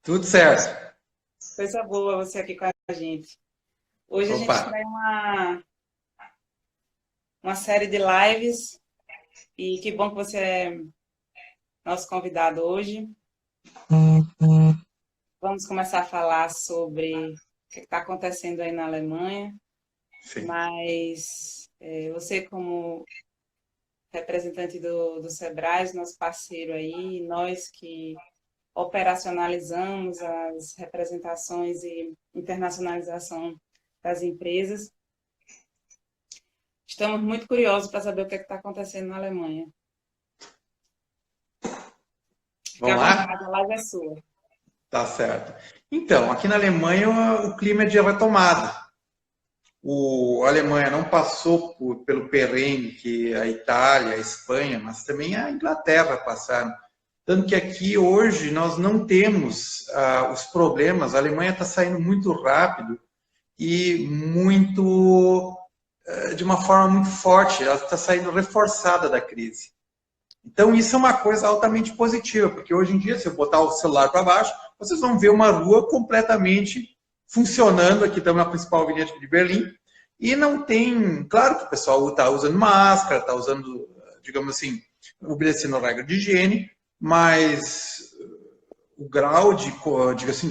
Tudo certo. Coisa boa você aqui com a gente. Hoje a Opa, gente tem uma série de lives e que bom que você é nosso convidado hoje. Vamos começar a falar sobre o que está acontecendo aí na Alemanha, sim. mas você como representante do Sebrae, nosso parceiro aí, nós que operacionalizamos as representações e internacionalização das empresas, estamos muito curiosos para saber o que está acontecendo na Alemanha. Fique à Vamos lá? vontade, a live é sua. Tá certo. Então, aqui na Alemanha o clima é de retomada. A Alemanha não passou pelo perrengue que a Itália, a Espanha, mas também a Inglaterra passaram. Tanto que aqui hoje nós não temos os problemas. A Alemanha está saindo muito rápido e de uma forma muito forte. Ela está saindo reforçada da crise. Então, isso é uma coisa altamente positiva, porque hoje em dia, se eu botar o celular para baixo, vocês vão ver uma rua completamente funcionando. Aqui estamos na principal avenida de Berlim, e não tem. Claro que o pessoal está usando máscara, está usando, digamos assim, obedecendo a regra de higiene, mas o grau de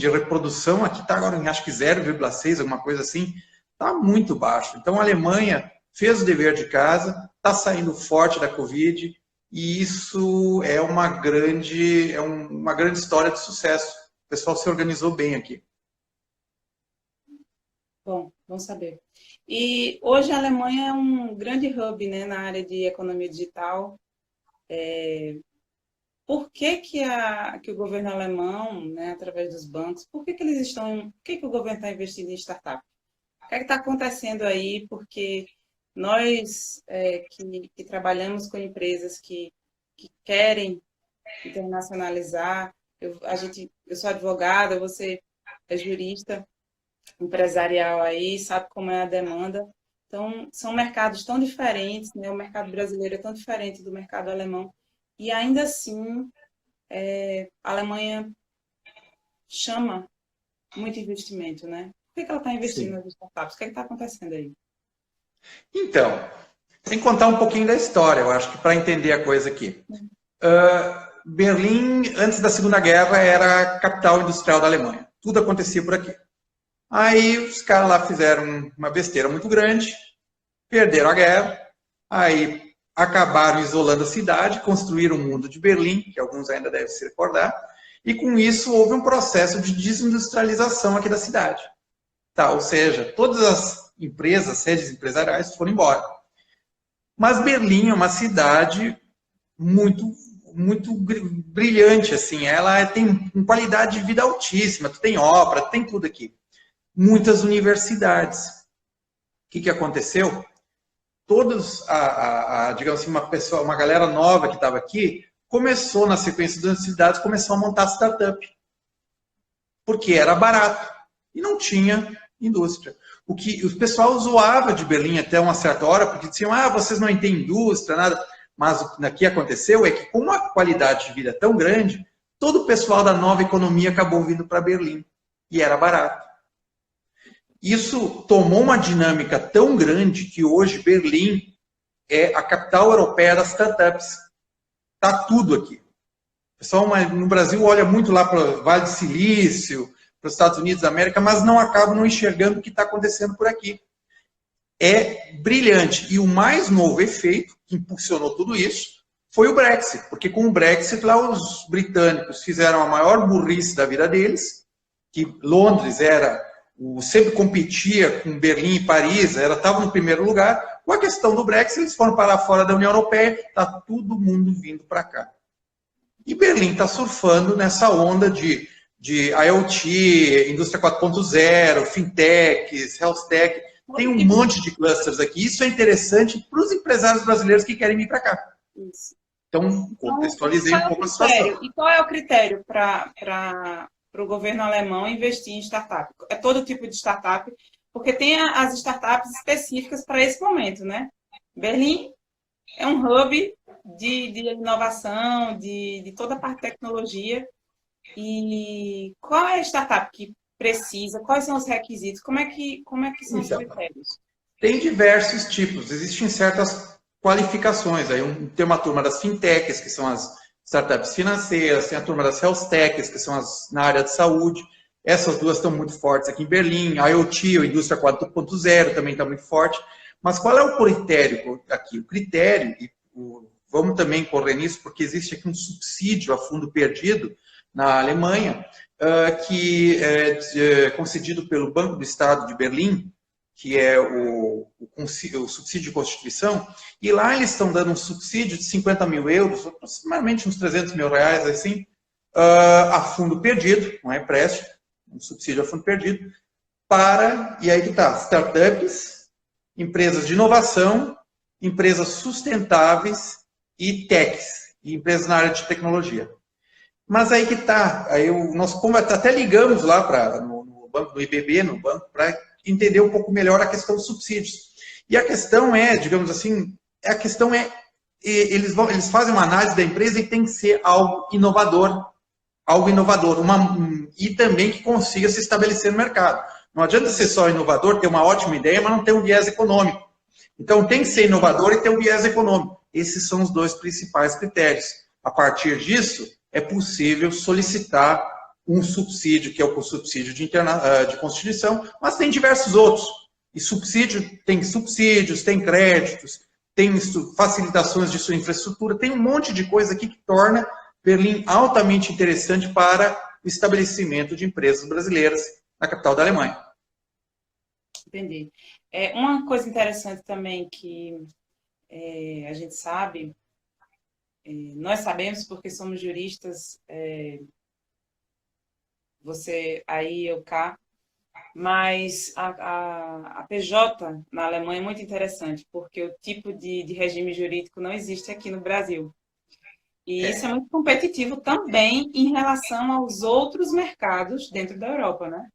reprodução aqui está agora em acho que 0,6, alguma coisa assim, está muito baixo. Então, a Alemanha fez o dever de casa, está saindo forte da Covid, e isso é uma grande história de sucesso. O pessoal se organizou bem aqui. Bom, vamos saber. E hoje a Alemanha é um grande hub, né, na área de economia digital. Por que que o governo alemão, né, através dos bancos, por que o governo está investindo em startup? O que é que está acontecendo aí? Porque nós que trabalhamos com empresas que querem internacionalizar, eu sou advogada, você é jurista empresarial aí, sabe como é a demanda. Então, são mercados tão diferentes, né? O mercado brasileiro é tão diferente do mercado alemão. E ainda assim, a Alemanha chama muito investimento, né? Por que ela está investindo Sim. nas startups? O que está acontecendo aí? Então, tem que contar um pouquinho da história, eu acho que para entender a coisa aqui. Berlim, antes da Segunda Guerra, era a capital industrial da Alemanha. Tudo acontecia por aqui. Aí os caras lá fizeram uma besteira muito grande, perderam a guerra, aí acabaram isolando a cidade, construíram o mundo de Berlim, que alguns ainda devem se recordar, e com isso houve um processo de desindustrialização aqui da cidade. Tá, ou seja, todas as empresas, sedes empresariais foram embora. Mas Berlim é uma cidade muito muito brilhante, assim, ela tem uma qualidade de vida altíssima, tu tem obra, tem tudo aqui. Muitas universidades. O que aconteceu? Todos, digamos assim, uma galera nova que estava aqui, começou na sequência das universidades, começou a montar startup. Porque era barato e não tinha indústria. O que o pessoal zoava de Berlim até uma certa hora, porque diziam, vocês não têm indústria, nada. Mas o que aconteceu é que, com uma qualidade de vida tão grande, todo o pessoal da nova economia acabou vindo para Berlim. E era barato. Isso tomou uma dinâmica tão grande que hoje Berlim é a capital europeia das startups. Está tudo aqui. O pessoal no Brasil olha muito lá para o Vale do Silício, para os Estados Unidos da América, mas acabam não enxergando o que está acontecendo por aqui. É brilhante. E o mais novo efeito que impulsionou tudo isso foi o Brexit. Porque com o Brexit, lá os britânicos fizeram a maior burrice da vida deles, que Londres sempre competia com Berlim e Paris, estava no primeiro lugar. Com a questão do Brexit, eles foram parar fora da União Europeia, está todo mundo vindo para cá. E Berlim está surfando nessa onda de IoT, indústria 4.0, fintechs, health tech. Tem um monte de clusters aqui. Isso é interessante para os empresários brasileiros que querem vir para cá. Isso. Então, contextualizei um pouco a situação. E qual é o critério para o governo alemão investir em startup? É todo tipo de startup, porque tem as startups específicas para esse momento, né? Berlim é um hub de inovação, de toda a parte de tecnologia, E qual é a startup que precisa? Quais são os requisitos? Como é que são os Então, critérios? tem diversos tipos, existem certas qualificações. Aí tem uma turma das fintechs, que são as startups financeiras, tem a turma das health techs, que são as na área de saúde. Essas duas estão muito fortes aqui em Berlim. A IoT, a Indústria 4.0, também está muito forte. Mas qual é o critério aqui? O critério, vamos também correr nisso, porque existe aqui um subsídio a fundo perdido na Alemanha, que é concedido pelo Banco do Estado de Berlim, que é o subsídio de Constituição, e lá eles estão dando um subsídio de 50 mil euros, aproximadamente uns 300 mil reais, assim, a fundo perdido, não é empréstimo, um subsídio a fundo perdido, para, e aí que está, startups, empresas de inovação, empresas sustentáveis e techs, e empresas na área de tecnologia. Mas aí que está, nós até ligamos lá no banco do IBB, no banco, para entender um pouco melhor a questão dos subsídios. E a questão é, digamos assim, eles fazem uma análise da empresa e tem que ser algo inovador, e também que consiga se estabelecer no mercado. Não adianta ser só inovador, ter uma ótima ideia, mas não ter um viés econômico. Então tem que ser inovador e ter um viés econômico. Esses são os dois principais critérios. A partir disso, é possível solicitar um subsídio, que é o subsídio de Constituição, mas tem diversos outros. E tem subsídios, tem créditos, tem facilitações de sua infraestrutura, tem um monte de coisa aqui que torna Berlim altamente interessante para o estabelecimento de empresas brasileiras na capital da Alemanha. Entendi. Uma coisa interessante também que a gente sabe, nós sabemos porque somos juristas, você aí, eu cá, mas a PJ na Alemanha é muito interessante, porque o tipo de regime jurídico não existe aqui no Brasil. E isso é muito competitivo também em relação aos outros mercados dentro da Europa, né?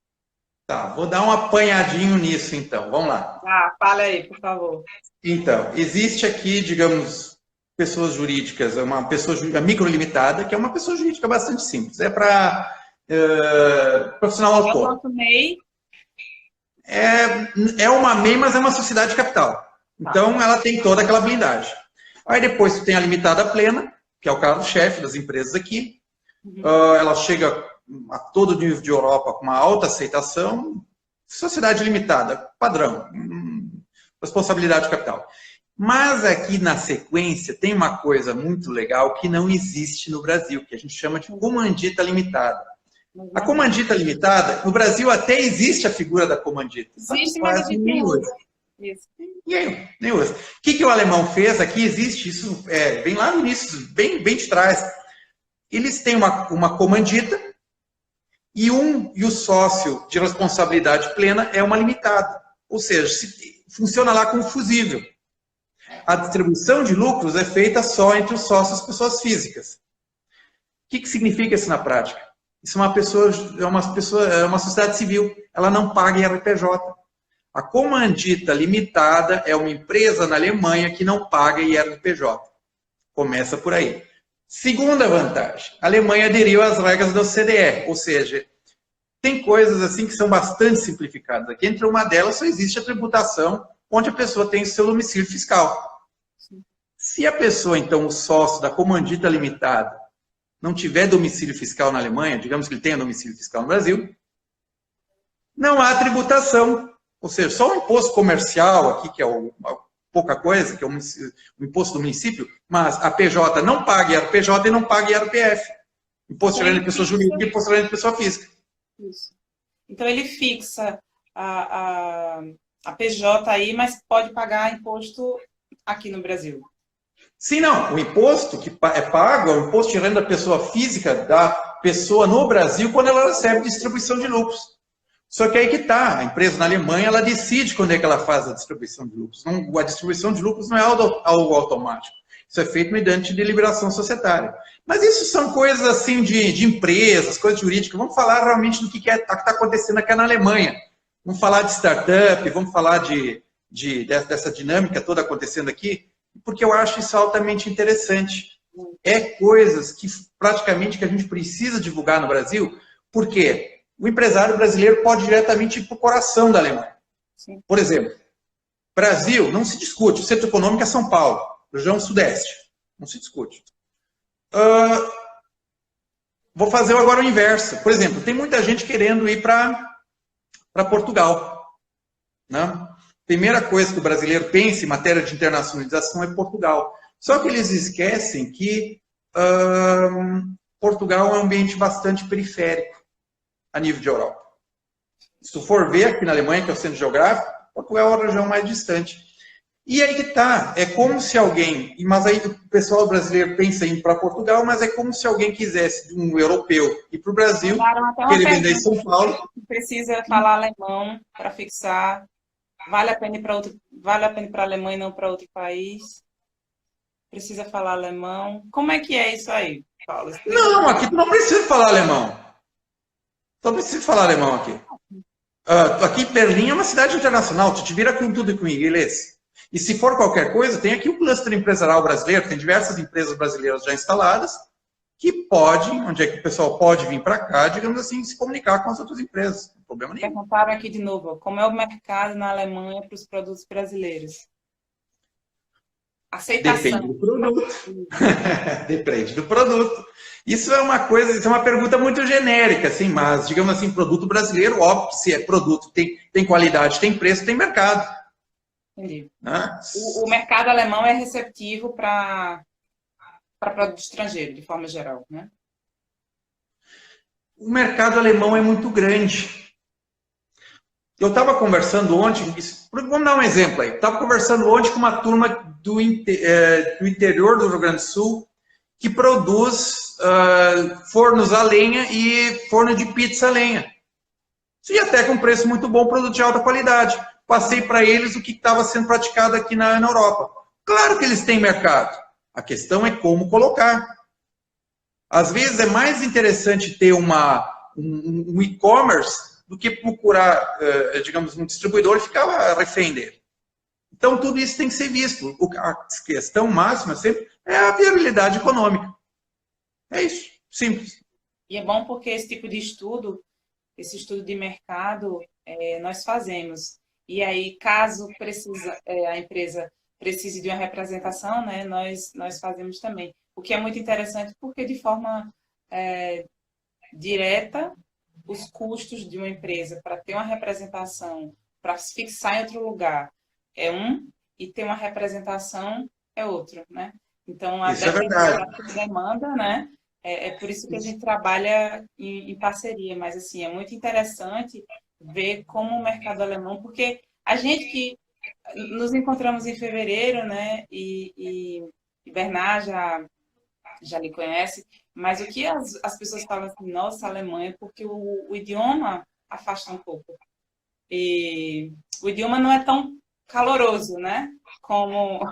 Tá, vou dar um apanhadinho nisso então, vamos lá. Fala aí, por favor. Então, existe aqui, digamos, pessoas jurídicas, uma pessoa microlimitada, que é uma pessoa jurídica bastante simples, é para profissional autônomo. É o nosso MEI. É uma MEI, mas é uma sociedade capital. Então, ela tem toda aquela blindagem. Aí depois tu tem a limitada plena, que é o carro-chefe das empresas aqui. Ela chega a todo nível de Europa com uma alta aceitação. Sociedade limitada, padrão, responsabilidade capital. Mas aqui na sequência tem uma coisa muito legal que não existe no Brasil, que a gente chama de comandita limitada. A comandita limitada, no Brasil até existe a figura da comandita. Existe, mas a gente nem usa. Nem usa. O que o alemão fez aqui? Existe isso, vem lá no início, bem de trás. Eles têm uma comandita e o sócio de responsabilidade plena é uma limitada. Ou seja, funciona lá como fusível. A distribuição de lucros é feita só entre os sócios, pessoas físicas. O que significa isso na prática? Isso é uma sociedade civil, ela não paga IRPJ. A comandita limitada é uma empresa na Alemanha que não paga IRPJ. Começa por aí. Segunda vantagem, a Alemanha aderiu às regras da OCDE, ou seja, tem coisas assim que são bastante simplificadas aqui. Entre uma delas só existe a tributação onde a pessoa tem seu domicílio fiscal. Se a pessoa, então, o sócio da comandita limitada, não tiver domicílio fiscal na Alemanha, digamos que ele tenha domicílio fiscal no Brasil, não há tributação. Ou seja, só o imposto comercial aqui, que é pouca coisa, que é o imposto do município, mas a PJ não paga IRPJ e não paga IRPF. Imposto de renda de pessoa jurídica e imposto de renda de pessoa física. Isso. Então ele fixa a PJ aí, mas pode pagar imposto aqui no Brasil. Sim, não. O imposto que é pago é o imposto de renda da pessoa física da pessoa no Brasil quando ela recebe distribuição de lucros. Só que aí que está, a empresa na Alemanha, ela decide quando é que ela faz a distribuição de lucros. Não, a distribuição de lucros não é algo automático. Isso é feito mediante deliberação societária. Mas isso são coisas assim de empresas, coisas jurídicas. Vamos falar realmente do que está acontecendo aqui na Alemanha. Vamos falar de startup, vamos falar dessa dinâmica toda acontecendo aqui, porque eu acho isso altamente interessante. coisas que praticamente que a gente precisa divulgar no Brasil, porque o empresário brasileiro pode diretamente ir para o coração da Alemanha. Sim. Por exemplo, Brasil, não se discute, o centro econômico é São Paulo, região sudeste, não se discute. Vou fazer agora o inverso. Por exemplo, tem muita gente querendo ir para Portugal. Né? Primeira coisa que o brasileiro pensa em matéria de internacionalização é Portugal. Só que eles esquecem que Portugal é um ambiente bastante periférico a nível de Europa. Se tu for ver aqui na Alemanha, que é o centro geográfico, Portugal é a região mais distante. E aí que tá, é como se alguém, mas aí o pessoal brasileiro pensa em ir para Portugal, mas é como se alguém quisesse, um europeu, ir para o Brasil, querer vender em São Paulo. Precisa falar alemão para fixar. Vale a pena ir para a Alemanha e não para outro país? Precisa falar alemão? Como é que é isso aí, Paulo? Não, aqui tu não precisa falar alemão. Não precisa falar alemão aqui. Aqui Berlim é uma cidade internacional, tu te vira com tudo com inglês. E se for qualquer coisa, tem aqui o cluster empresarial brasileiro, tem diversas empresas brasileiras já instaladas, que pode, onde é que o pessoal pode vir para cá, digamos assim, se comunicar com as outras empresas. Não tem problema nenhum. Perguntaram aqui de novo, como é o mercado na Alemanha para os produtos brasileiros? Aceitação. Depende do produto. Depende do produto. Isso é uma coisa, isso é uma pergunta muito genérica, assim, mas, digamos assim, produto brasileiro, óbvio, se é produto, tem qualidade, tem preço, tem mercado. Entendi. Né? O mercado alemão é receptivo para produto estrangeiro, de forma geral, né? O mercado alemão é muito grande. Eu estava conversando ontem, vamos dar um exemplo aí, estava conversando ontem com uma turma do interior do Rio Grande do Sul que produz fornos a lenha e forno de pizza a lenha. E até com preço muito bom, produto de alta qualidade. Passei para eles o que estava sendo praticado aqui na Europa. Claro que eles têm mercado. A questão é como colocar. Às vezes é mais interessante ter um e-commerce do que procurar, digamos, um distribuidor e ficar refém dele. Então, tudo isso tem que ser visto. A questão máxima sempre é a viabilidade econômica. É isso, simples. E é bom porque esse tipo de estudo, esse estudo de mercado, nós fazemos. E aí, caso a empresa precise de uma representação, né, nós fazemos também. O que é muito interessante porque, de forma direta, os custos de uma empresa para ter uma representação, para se fixar em outro lugar, é um, e ter uma representação é outro, né? Então, a demanda, né? É por isso que a gente trabalha em parceria, mas assim, é muito interessante ver como o mercado alemão, porque a gente que nos encontramos em fevereiro, né? E Bernard já lhe conhece, mas o que as pessoas falam assim, nossa, Alemanha, porque o idioma afasta um pouco. E o idioma não é tão caloroso, né? Como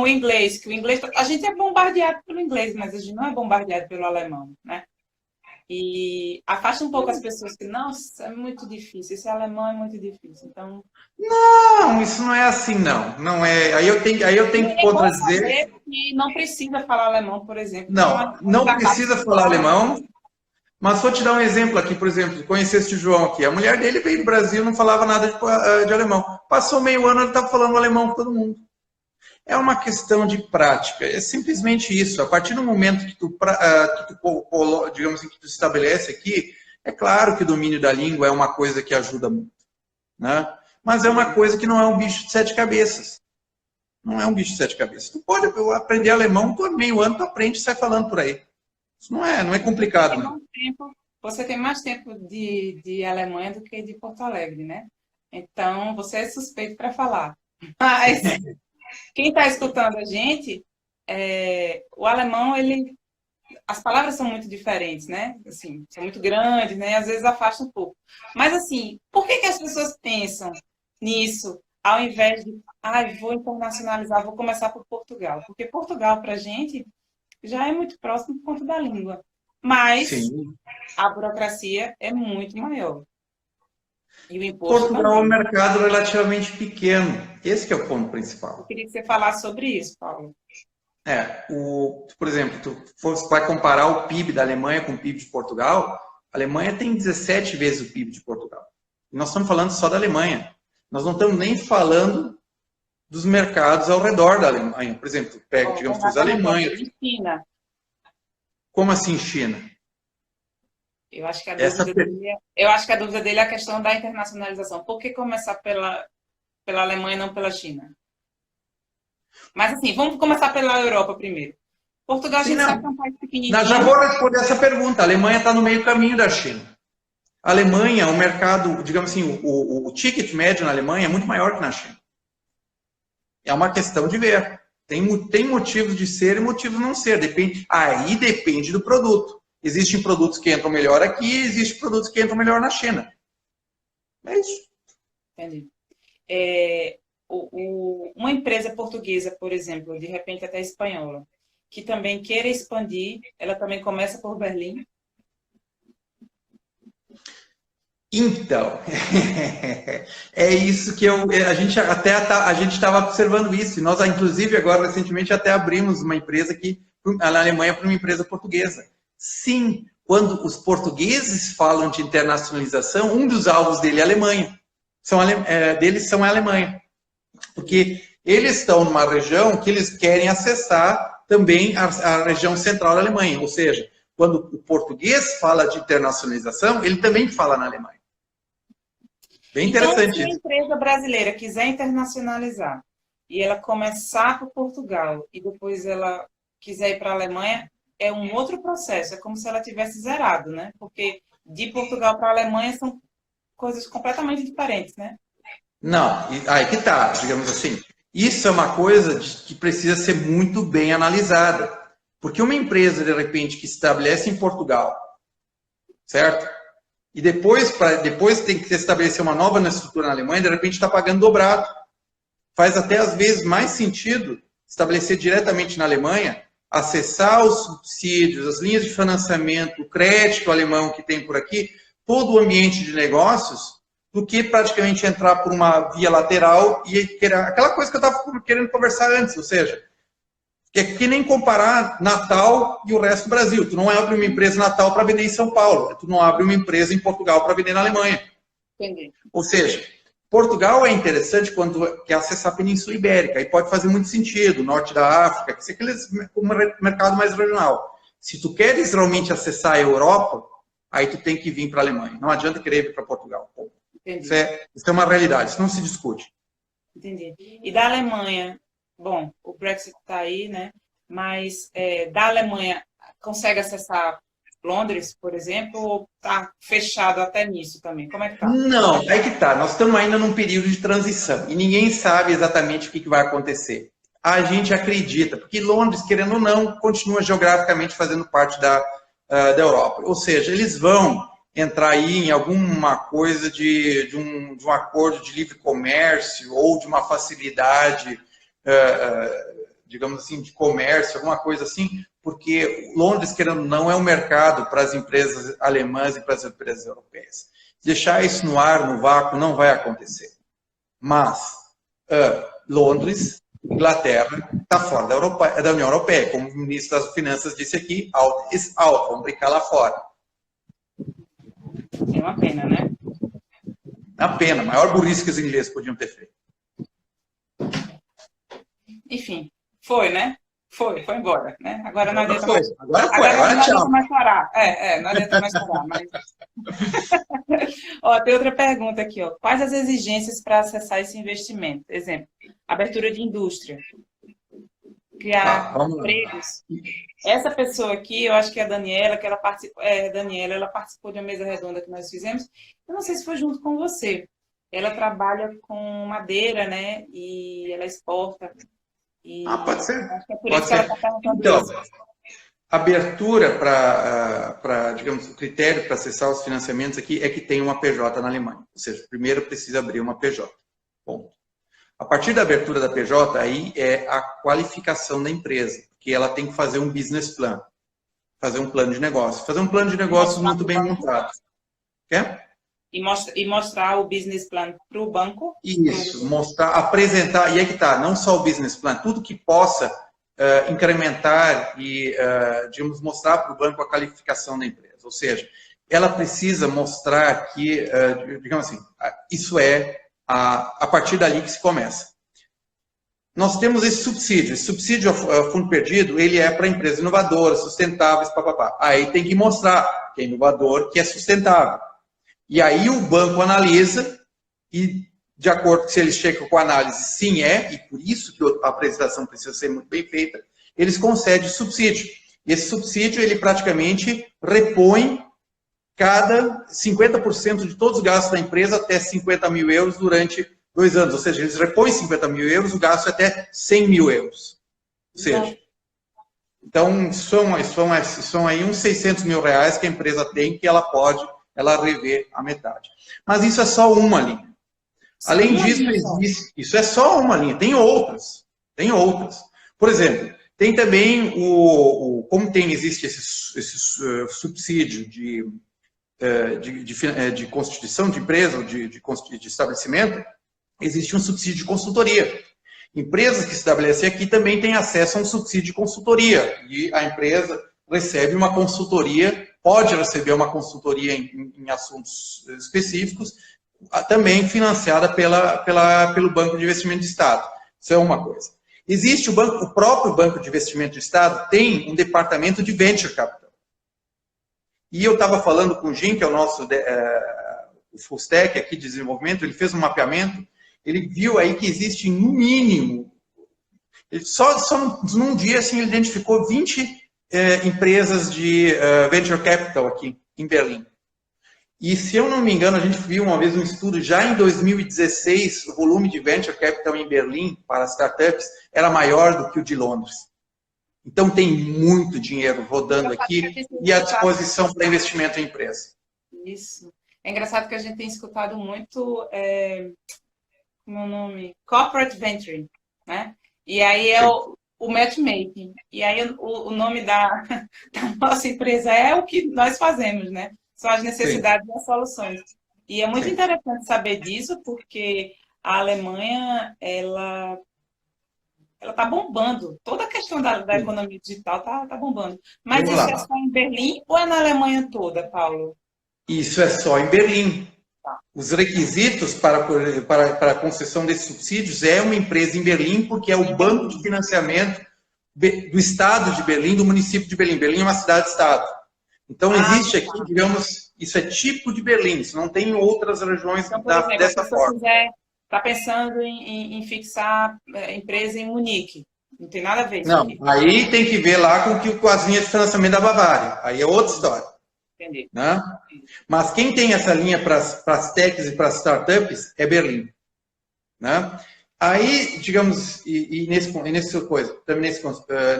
o inglês, que o inglês, a gente é bombardeado pelo inglês, mas a gente não é bombardeado pelo alemão, né? E afasta um pouco as pessoas que, nossa, é muito difícil, esse alemão é muito difícil. Então, não, isso não é assim, não. Não é. Aí eu tenho que contradizer. Que não precisa falar alemão, por exemplo. Não precisa falar alemão. Mas vou te dar um exemplo aqui, por exemplo, conheceste o João aqui. A mulher dele veio do Brasil, não falava nada de alemão. Passou meio ano, ele estava falando alemão com todo mundo. É uma questão de prática, é simplesmente isso. A partir do momento que tu digamos assim, que tu estabelece aqui, é claro que o domínio da língua é uma coisa que ajuda muito, né? Mas é uma coisa que não é um bicho de 7 cabeças. Não é um bicho de 7 cabeças. Tu pode aprender alemão, meio ano tu aprende e sai falando por aí. Isso não é complicado, não. Você tem mais tempo de Alemanha do que de Porto Alegre, né? Então, você é suspeito para falar. Mas quem está escutando a gente, o alemão, as palavras são muito diferentes, né? Assim, são muito grandes, né? Às vezes afasta um pouco. Mas, assim, por que as pessoas pensam nisso ao invés de, vou internacionalizar, vou começar por Portugal? Porque Portugal, para a gente, já é muito próximo por conta da língua. Mas a burocracia é muito maior. E o imposto Portugal é um mercado relativamente pequeno. Esse que é o ponto principal. Eu queria que você falasse sobre isso, Paulo. Por exemplo, vai comparar o PIB da Alemanha com o PIB de Portugal, a Alemanha tem 17 vezes o PIB de Portugal. E nós estamos falando só da Alemanha. Nós não estamos nem falando dos mercados ao redor da Alemanha. Por exemplo, pega, digamos, os Alemanha. China. Como assim China? Eu acho que a dúvida dele é a questão da internacionalização. Por que começar pela Alemanha e não pela China? Mas assim, vamos começar pela Europa primeiro. Portugal, a gente sabe que é um país pequenininho. Já vou responder essa pergunta. A Alemanha está no meio caminho da China. A Alemanha, o mercado, digamos assim, o ticket médio na Alemanha é muito maior que na China. É uma questão de ver. Tem motivos de ser e motivos de não ser. Aí depende do produto. Existem produtos que entram melhor aqui, existem produtos que entram melhor na China. É isso. Entendi. Uma empresa portuguesa, por exemplo, de repente até espanhola, que também queira expandir, ela também começa por Berlim? Então, é isso que a gente estava observando isso. E nós, inclusive, agora, recentemente, até abrimos uma empresa aqui na Alemanha para uma empresa portuguesa. Sim, quando os portugueses falam de internacionalização, um dos alvos dele é a Alemanha. Deles são a Alemanha. Porque eles estão numa região que eles querem acessar também a região central da Alemanha. Ou seja, quando o português fala de internacionalização, ele também fala na Alemanha. Bem interessante. Então, se a empresa brasileira quiser internacionalizar e ela começar por Portugal e depois ela quiser ir para a Alemanha, é um outro processo. É como se ela tivesse zerado, né? Porque de Portugal para a Alemanha são coisas completamente diferentes, né? Não, aí que tá, digamos assim. Isso é uma coisa que precisa ser muito bem analisada. Porque uma empresa, de repente, que estabelece em Portugal, certo? E depois tem que estabelecer uma nova estrutura na Alemanha, de repente está pagando dobrado. Faz até, às vezes, mais sentido estabelecer diretamente na Alemanha, acessar os subsídios, as linhas de financiamento, o crédito alemão que tem por aqui, todo o ambiente de negócios, do que praticamente entrar por uma via lateral e aquela coisa que eu estava querendo conversar antes, ou seja, é que nem comparar Natal e o resto do Brasil. Tu não abre uma empresa em Natal para vender em São Paulo. Tu não abre uma empresa em Portugal para vender na Alemanha. Entendi. Ou seja, Portugal é interessante quando quer acessar a Península Ibérica. Aí pode fazer muito sentido. Norte da África, que é um mercado mais regional. Se tu queres realmente acessar a Europa, aí tu tem que vir para a Alemanha. Não adianta querer vir para Portugal. Isso é uma realidade. Isso não se discute. Entendi. E da Alemanha... Bom, o Brexit está aí, né? Mas da Alemanha consegue acessar Londres, por exemplo, ou está fechado até nisso também? Como é que está? Não, é que tá. Nós estamos ainda num período de transição e ninguém sabe exatamente o que vai acontecer. A gente acredita, porque Londres, querendo ou não, continua geograficamente fazendo parte da Europa. Ou seja, eles vão entrar aí em alguma coisa de um acordo de livre comércio ou de uma facilidade digamos assim, de comércio, alguma coisa assim, porque Londres, querendo ou não, é um mercado para as empresas alemãs e para as empresas europeias. Deixar isso no ar, no vácuo, não vai acontecer. Mas Londres, Inglaterra, está fora da União Europeia, como o ministro das Finanças disse aqui, out is out, vamos brincar lá fora. É uma pena, né? Uma pena, a maior burrice que os ingleses podiam ter feito. Enfim, foi, né? Foi embora, né? Agora não adianta mais. Agora não tchau. adianta mais chorar. Não adianta mais chorar. Mas... Ó, tem outra pergunta aqui, ó. Quais as exigências para acessar esse investimento? Exemplo, abertura de indústria, criar empregos. Essa pessoa aqui, eu acho que é a Daniela, que ela participou, ela participou de uma mesa redonda que nós fizemos. Eu não sei se foi junto com você. Ela trabalha com madeira, né? E ela exporta. Pode ser. Acho que é por isso que ela está perguntando então, isso. Abertura para, digamos, o critério para acessar os financiamentos aqui é que tem uma PJ na Alemanha. Ou seja, primeiro precisa abrir uma PJ. Ponto. A partir da abertura da PJ, aí é a qualificação da empresa, porque ela tem que fazer um business plan, fazer um plano de negócio. Fazer um plano de negócio muito bem montado. Quer? E mostrar o business plan para o banco? Isso, mostrar, apresentar, e aí que tá, não só o business plan, tudo que possa incrementar e, digamos, mostrar para o banco a qualificação da empresa. Ou seja, ela precisa mostrar que, digamos assim, isso é a partir dali que se começa. Nós temos esse subsídio. Esse subsídio a fundo perdido, ele é para empresas inovadoras, sustentáveis, papapá. Aí tem que mostrar que é inovador, que é sustentável. E aí o banco analisa e, de acordo com se eles chegam com a análise, sim e por isso que a apresentação precisa ser muito bem feita, eles concedem subsídio. E esse subsídio, ele praticamente repõe cada 50% de todos os gastos da empresa até 50 mil euros durante 2 anos. Ou seja, eles repõem 50 mil euros, o gasto é até 100 mil euros. Ou seja, então são aí uns 600 mil reais que a empresa tem que ela pode rever a metade. Mas isso é só uma linha. Além disso, existe, isso é só uma linha, tem outras. Tem outras. Por exemplo, tem também como existe esse subsídio de constituição de empresa ou de estabelecimento, existe um subsídio de consultoria. Empresas que se estabelecem aqui também têm acesso a um subsídio de consultoria, e a empresa recebe uma consultoria, pode receber uma consultoria em assuntos específicos, também financiada pelo Banco de Investimento de Estado. Isso é uma coisa. Existe o próprio Banco de Investimento de Estado tem um departamento de Venture Capital. E eu estava falando com o Jim, que é o nosso o full stack aqui de desenvolvimento, ele fez um mapeamento, ele viu aí que existe no mínimo, só num dia assim, ele identificou 20 empresas de Venture Capital aqui em Berlim. E se eu não me engano, a gente viu uma vez um estudo, já em 2016, o volume de Venture Capital em Berlim para startups era maior do que o de Londres. Então tem muito dinheiro rodando aqui e à disposição para investimento em empresa. Isso. É engraçado que a gente tem escutado muito, como é o nome? Corporate Venture, né? E aí é o matchmaking. E aí o nome da nossa empresa é o que nós fazemos, né? São as necessidades e as soluções. E é muito interessante saber disso, porque a Alemanha, ela está bombando. Toda a questão da economia digital está bombando. Mas isso é só em Berlim ou é na Alemanha toda, Paulo? Isso é só em Berlim. Os requisitos para a concessão desses subsídios é uma empresa em Berlim, porque é o banco de financiamento do estado de Berlim, do município de Berlim. Berlim é uma cidade-estado. Então, existe aqui, digamos, isso é tipo de Berlim, isso não tem em outras regiões então, por exemplo, dessa forma. Está pensando em fixar empresa em Munique. Não tem nada a ver isso Não, aqui. aí tem que ver lá com as linhas de financiamento da Bavária. Aí é outra história. Entendi. Né? Mas quem tem essa linha para as techs e para as startups é Berlim. Né? Aí, digamos,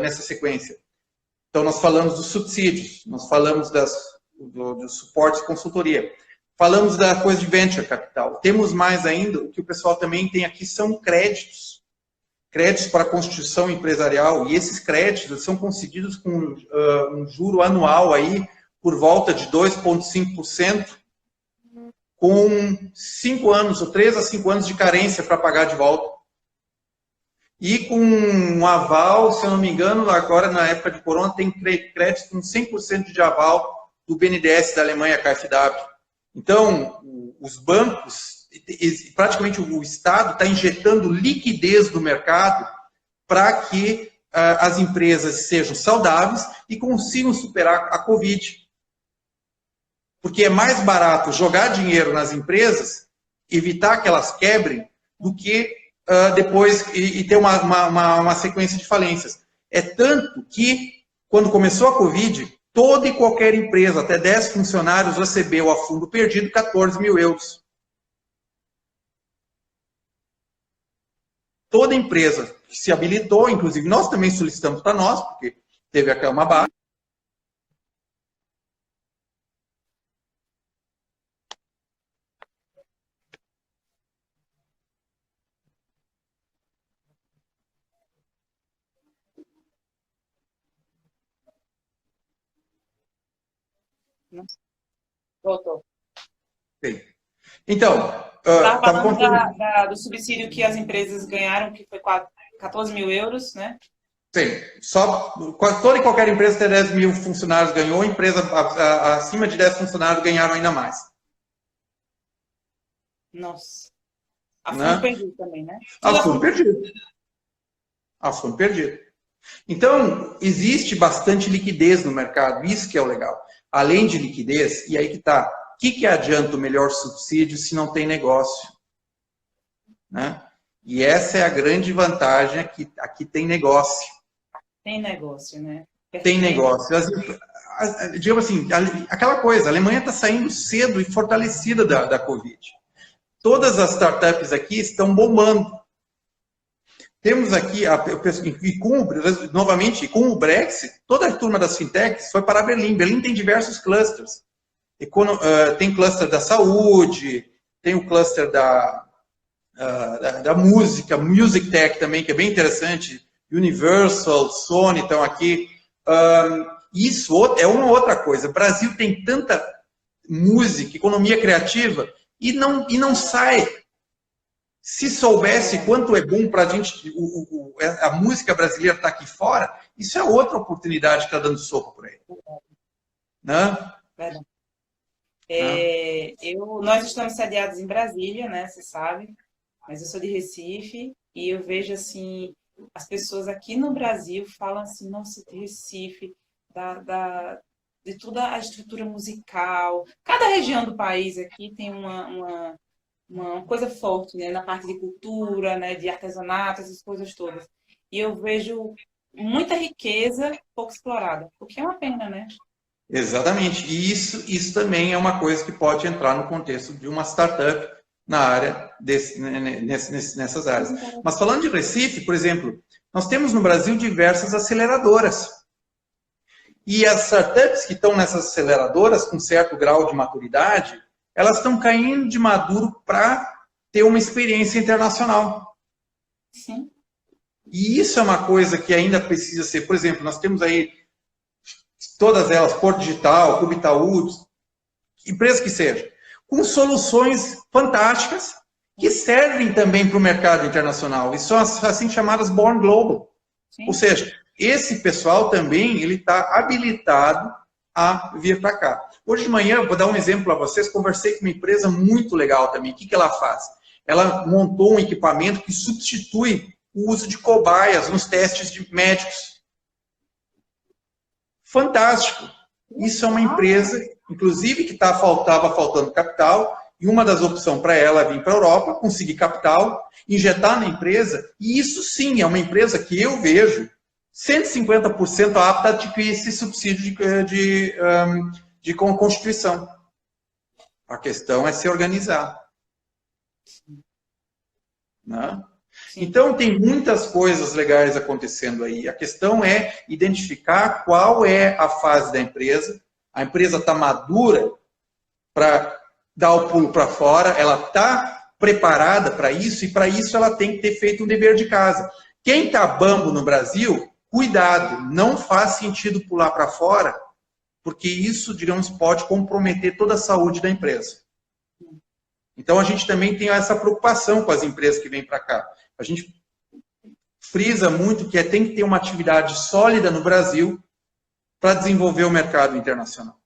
nessa sequência, então nós falamos dos subsídios, nós falamos do suporte de consultoria, falamos da coisa de venture capital. Temos mais ainda, o que o pessoal também tem aqui são créditos. Créditos para constituição empresarial, e esses créditos são concedidos com um juro anual aí por volta de 2,5%, com 5 anos, ou 3 a 5 anos de carência para pagar de volta. E com um aval, se eu não me engano, agora na época de corona, tem crédito com 100% de aval do BNDES da Alemanha, KfW. Então, os bancos, praticamente o Estado está injetando liquidez no mercado para que as empresas sejam saudáveis e consigam superar a Covid. Porque é mais barato jogar dinheiro nas empresas, evitar que elas quebrem, do que depois e ter uma sequência de falências. É tanto que, quando começou a Covid, toda e qualquer empresa, até 10 funcionários, recebeu a fundo perdido 14 mil euros. Toda empresa que se habilitou, inclusive nós também solicitamos para nós, porque teve uma baixa. Voltou. Então, estava falando do subsídio que as empresas ganharam, que foi 14 mil euros, né? Sim, toda e qualquer empresa tem 10 mil funcionários ganhou, empresa acima de 10 funcionários ganharam ainda mais. Nossa. A fundo Né? perdido também, né? A fundo perdido. A fundo perdido. Então, existe bastante liquidez no mercado, isso que é o legal. Além de liquidez, e aí que está, o que adianta o melhor subsídio se não tem negócio? Né? E essa é a grande vantagem, aqui tem negócio. Tem negócio, né? Tem negócio. Digamos assim, aquela coisa, a Alemanha está saindo cedo e fortalecida da Covid. Todas as startups aqui estão bombando. Temos aqui, novamente, com o Brexit, toda a turma das fintechs foi para Berlim. Berlim tem diversos clusters. Tem cluster da saúde, tem o cluster da música, Music Tech também, que é bem interessante. Universal, Sony estão aqui. Isso é uma outra coisa. O Brasil tem tanta música, economia criativa, e não sai. Se soubesse quanto é bom para a gente, a música brasileira estar aqui fora, isso é outra oportunidade que está dando soco por aí. Né? Verdade. Nós estamos sediados em Brasília, né? Você sabe, mas eu sou de Recife e eu vejo assim, as pessoas aqui no Brasil falam assim, nossa, de Recife, de toda a estrutura musical. Cada região do país aqui tem uma coisa forte, né, na parte de cultura, né, de artesanato, essas coisas todas. E eu vejo muita riqueza pouco explorada, o que é uma pena, né? Exatamente. E isso também é uma coisa que pode entrar no contexto de uma startup na área nessas áreas. Mas falando de Recife, por exemplo, nós temos no Brasil diversas aceleradoras. E as startups que estão nessas aceleradoras com certo grau de maturidade, elas estão caindo de maduro para ter uma experiência internacional. Sim. E isso é uma coisa que ainda precisa ser, por exemplo, nós temos aí todas elas, Porto Digital, Cubo Itaú, empresas que sejam, com soluções fantásticas que servem também para o mercado internacional. E são as assim chamadas Born Global. Sim. Ou seja, esse pessoal também ele está habilitado a vir para cá. Hoje de manhã, vou dar um exemplo para vocês, conversei com uma empresa muito legal também. O que ela faz? Ela montou um equipamento que substitui o uso de cobaias nos testes de médicos. Fantástico. Isso é uma empresa, inclusive, que estava faltando capital, e uma das opções para ela é vir para a Europa, conseguir capital, injetar na empresa, e isso sim é uma empresa que eu vejo 150% apta a adquirir esse subsídio de constituição. A questão é se organizar. Né? Então, tem muitas coisas legais acontecendo aí. A questão é identificar qual é a fase da empresa. A empresa está madura para dar o pulo para fora, ela está preparada para isso, e para isso ela tem que ter feito um dever de casa. Quem está bambo no Brasil, cuidado, não faz sentido pular para fora, porque isso, digamos, pode comprometer toda a saúde da empresa. Então, a gente também tem essa preocupação com as empresas que vêm para cá. A gente frisa muito que tem que ter uma atividade sólida no Brasil para desenvolver o mercado internacional.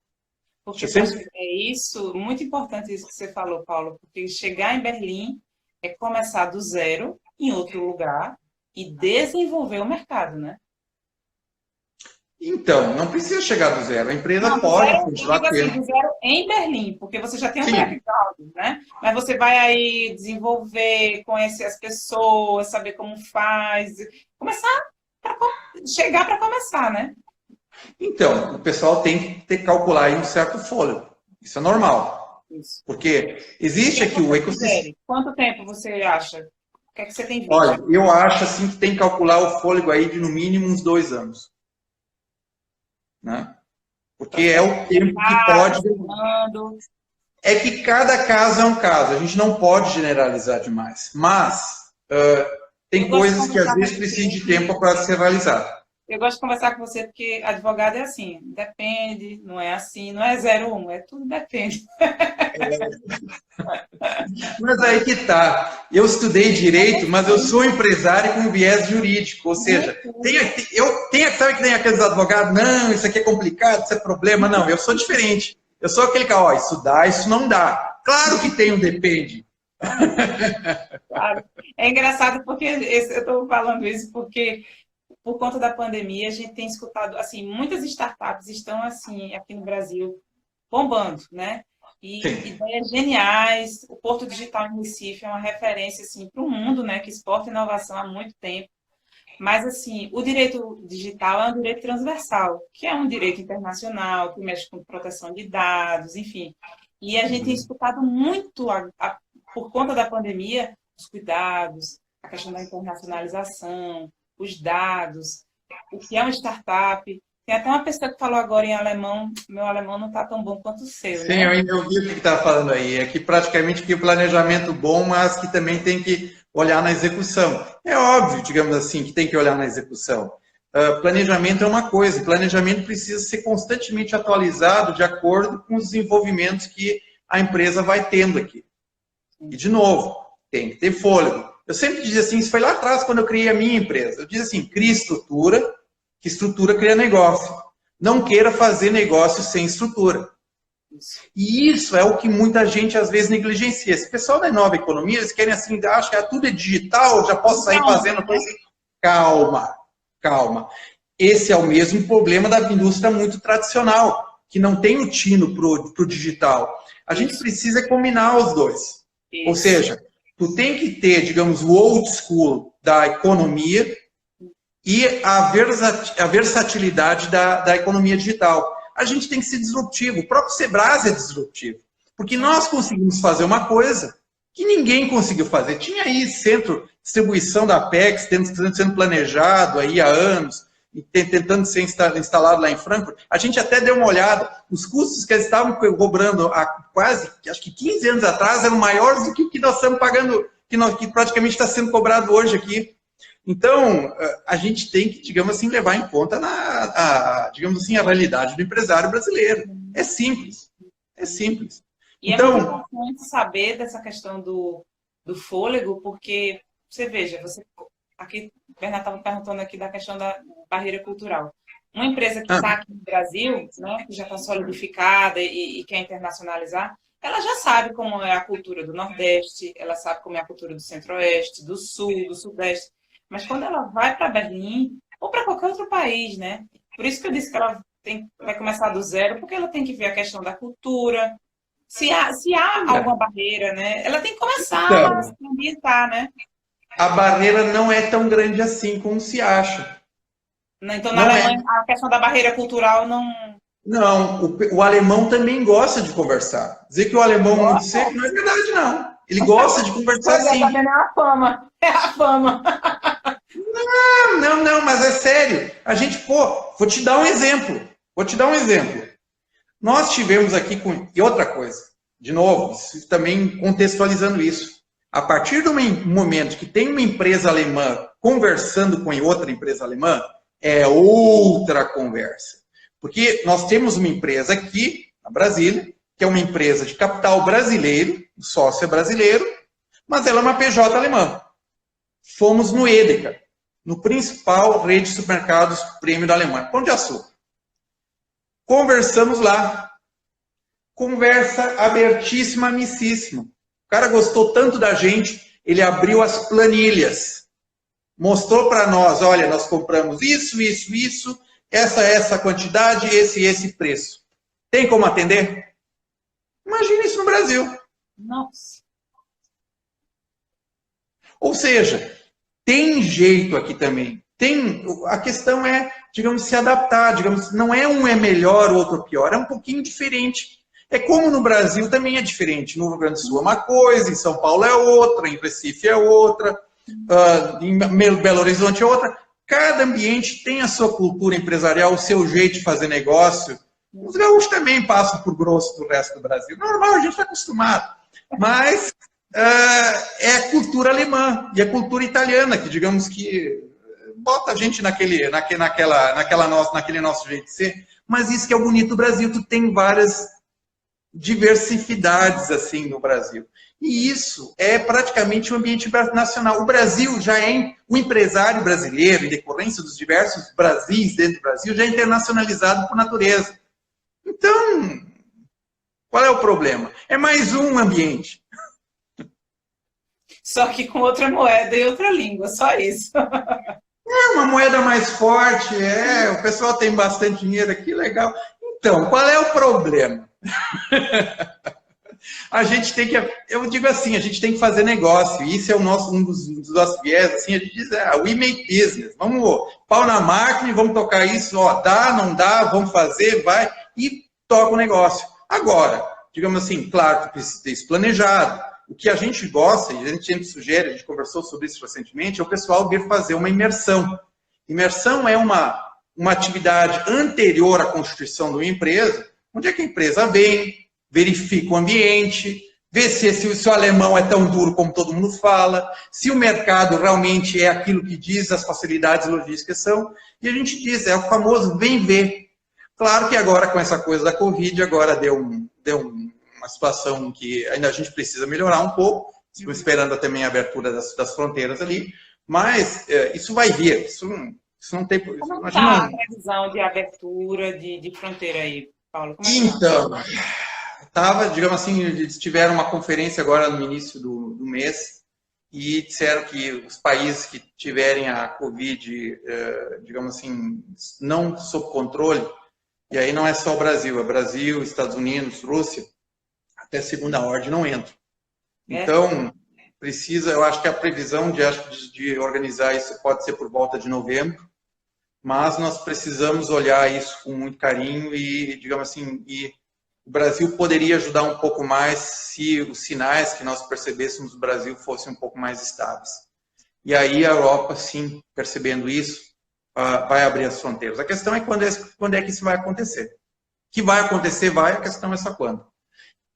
Porque é isso, muito importante isso que você falou, Paulo, porque chegar em Berlim é começar do zero em outro lugar e desenvolver o mercado, né? Então, não precisa chegar do zero. A empresa pode continuar tendo. Do zero em Berlim, porque você já tem um background, né? Mas você vai aí desenvolver, conhecer as pessoas, saber como faz, chegar para começar, né? Então, o pessoal tem que calcular aí um certo fôlego. Isso é normal. Isso. Porque existe aqui o ecossistema. Quanto tempo você acha? O que é que você tem visto? Olha, eu acho assim que tem que calcular o fôlego aí de no mínimo uns 2 anos. Né? Porque é o tempo que pode... É que cada caso é um caso. A gente não pode generalizar demais. Mas tem coisas que às vezes precisam de tempo para ser realizado. Eu gosto de conversar com você porque advogado é assim, depende, não é assim, não é 0-1, é tudo depende. Mas aí que tá. eu estudei direito, mas eu sou empresário com viés jurídico, ou seja, sabe que tem aqueles advogados, não, isso aqui é complicado, isso é problema, não, eu sou diferente. Eu sou aquele que, ó, isso dá, isso não dá. Claro que tem um depende. Claro. É engraçado porque eu estou falando isso porque por conta da pandemia a gente tem escutado, assim, muitas startups estão assim aqui no Brasil bombando, né? E ideias geniais. O Porto Digital em Recife é uma referência assim para o mundo, né? Que exporta inovação há muito tempo. Mas assim, o direito digital é um direito transversal, que é um direito internacional, que mexe com proteção de dados, enfim. E a gente tem escutado muito por conta da pandemia, os cuidados, a questão da internacionalização, os dados, o que é uma startup. Tem até uma pessoa que falou agora em alemão, meu alemão não está tão bom quanto o seu, Sim, né? eu ainda ouvi o que está falando aí. É que praticamente que o planejamento bom, mas que também tem que olhar na execução. É óbvio, digamos assim, que tem que olhar na execução. Planejamento é uma coisa, planejamento precisa ser constantemente atualizado de acordo com os desenvolvimentos que a empresa vai tendo aqui. E, de novo, tem que ter fôlego. Eu sempre dizia assim, isso foi lá atrás quando eu criei a minha empresa. Eu dizia assim, cria estrutura, que estrutura cria negócio. Não queira fazer negócio sem estrutura. E isso é o que muita gente às vezes negligencia. Esse pessoal da nova economia, eles querem assim, acham que tudo é digital, já posso sair fazendo coisa. Calma, calma. Esse é o mesmo problema da indústria muito tradicional, que não tem o tino para o digital. A gente precisa combinar os dois. Ou seja, tu tem que ter, digamos, o old school da economia e a versatilidade da economia digital. A gente tem que ser disruptivo. O próprio Sebrae é disruptivo. Porque nós conseguimos fazer uma coisa que ninguém conseguiu fazer. Tinha aí centro de distribuição da Apex, sendo planejado aí há anos, tentando ser instalado lá em Frankfurt. A gente até deu uma olhada. Os custos que eles estavam cobrando há quase, acho que 15 anos atrás, eram maiores do que o que nós estamos pagando, que praticamente está sendo cobrado hoje aqui. Então, a gente tem que, digamos assim, levar em conta digamos assim, a realidade do empresário brasileiro. É simples. É simples. E então, é muito importante saber dessa questão do fôlego, porque, você veja, aqui, o Bernardo estava perguntando aqui da questão da barreira cultural. Uma empresa que está aqui no Brasil, né, que já está solidificada e quer internacionalizar, ela já sabe como é a cultura do Nordeste, ela sabe como é a cultura do Centro-Oeste, do Sul, do Sudeste. Mas quando ela vai para Berlim, ou para qualquer outro país, né? Por isso que eu disse que ela vai começar do zero, porque ela tem que ver a questão da cultura. Se há alguma barreira, né? Ela tem que começar a se ambientar, né? A barreira não é tão grande assim como se acha. Então, na Alemanha, a questão da barreira cultural não... Não, o alemão também gosta de conversar. Dizer que o alemão é muito seco não é verdade, não. Ele gosta de conversar sim. É a fama. É a fama. Não, mas é sério. A gente, vou te dar um exemplo. Nós tivemos aqui e outra coisa, de novo, também contextualizando isso. A partir do momento que tem uma empresa alemã conversando com outra empresa alemã, é outra conversa. Porque nós temos uma empresa aqui, na Brasília, que é uma empresa de capital brasileiro, o sócio é brasileiro, mas ela é uma PJ alemã. Fomos no Edeka, no principal rede de supermercados prêmio da Alemanha, Pão de Açúcar. Conversamos lá. Conversa abertíssima, amicíssima. O cara gostou tanto da gente, ele abriu as planilhas. Mostrou para nós, olha, nós compramos isso, essa quantidade, esse preço. Tem como atender? Imagina isso no Brasil. Nossa. Ou seja, tem jeito aqui também. A questão é, digamos, se adaptar. Digamos, não é um é melhor, o outro pior. É um pouquinho diferente. É como no Brasil também é diferente. No Rio Grande do Sul é uma coisa, em São Paulo é outra, em Recife é outra, em Belo Horizonte é outra. Cada ambiente tem a sua cultura empresarial, o seu jeito de fazer negócio. Os gaúchos também passam por grosso do resto do Brasil. Normal, a gente está acostumado. Mas é a cultura alemã e a cultura italiana, que digamos que bota a gente naquele nosso jeito de ser. Mas isso que é o bonito do Brasil, tu tem várias diversidades assim no Brasil. E isso é praticamente um ambiente nacional. O Brasil já é, o empresário brasileiro, em decorrência dos diversos Brasis dentro do Brasil, já é internacionalizado por natureza. Então, qual é o problema? É mais um ambiente. Só que com outra moeda e outra língua, só isso. É uma moeda mais forte, o pessoal tem bastante dinheiro aqui, legal. Então, qual é o problema? A gente tem que, eu digo assim, a gente tem que fazer negócio. Isso é o nosso, um dos nossos viés, assim, a gente diz, we make business. Vamos, pau na máquina e vamos tocar isso, ó, dá, não dá, vamos fazer, vai, e toca o negócio. Agora, digamos assim, claro que precisa ter isso planejado. O que a gente gosta, e a gente sempre sugere, a gente conversou sobre isso recentemente, é o pessoal vir fazer uma imersão. Imersão é uma atividade anterior à constituição de uma empresa, onde é que a empresa vem, verifica o ambiente, vê se o alemão é tão duro como todo mundo fala, se o mercado realmente é aquilo que diz, as facilidades logísticas são, e a gente diz, é o famoso vem ver. Claro que agora com essa coisa da Covid, agora deu uma situação que ainda a gente precisa melhorar um pouco, estamos esperando também a abertura das fronteiras ali, mas isso vai vir, isso não tem... Como está a previsão de abertura de fronteira aí, Paulo? Então, digamos assim, eles tiveram uma conferência agora no início do mês e disseram que os países que tiverem a Covid, digamos assim, não sob controle, e aí não é só o Brasil, é Brasil, Estados Unidos, Rússia, até segunda ordem não entra. Então, precisa, eu acho que a previsão de organizar isso pode ser por volta de novembro, mas nós precisamos olhar isso com muito carinho e, digamos assim, o Brasil poderia ajudar um pouco mais se os sinais que nós percebêssemos do Brasil fossem um pouco mais estáveis. E aí a Europa, sim, percebendo isso, vai abrir as fronteiras. A questão é quando é que isso vai acontecer. Que vai acontecer, vai, a questão é só quando.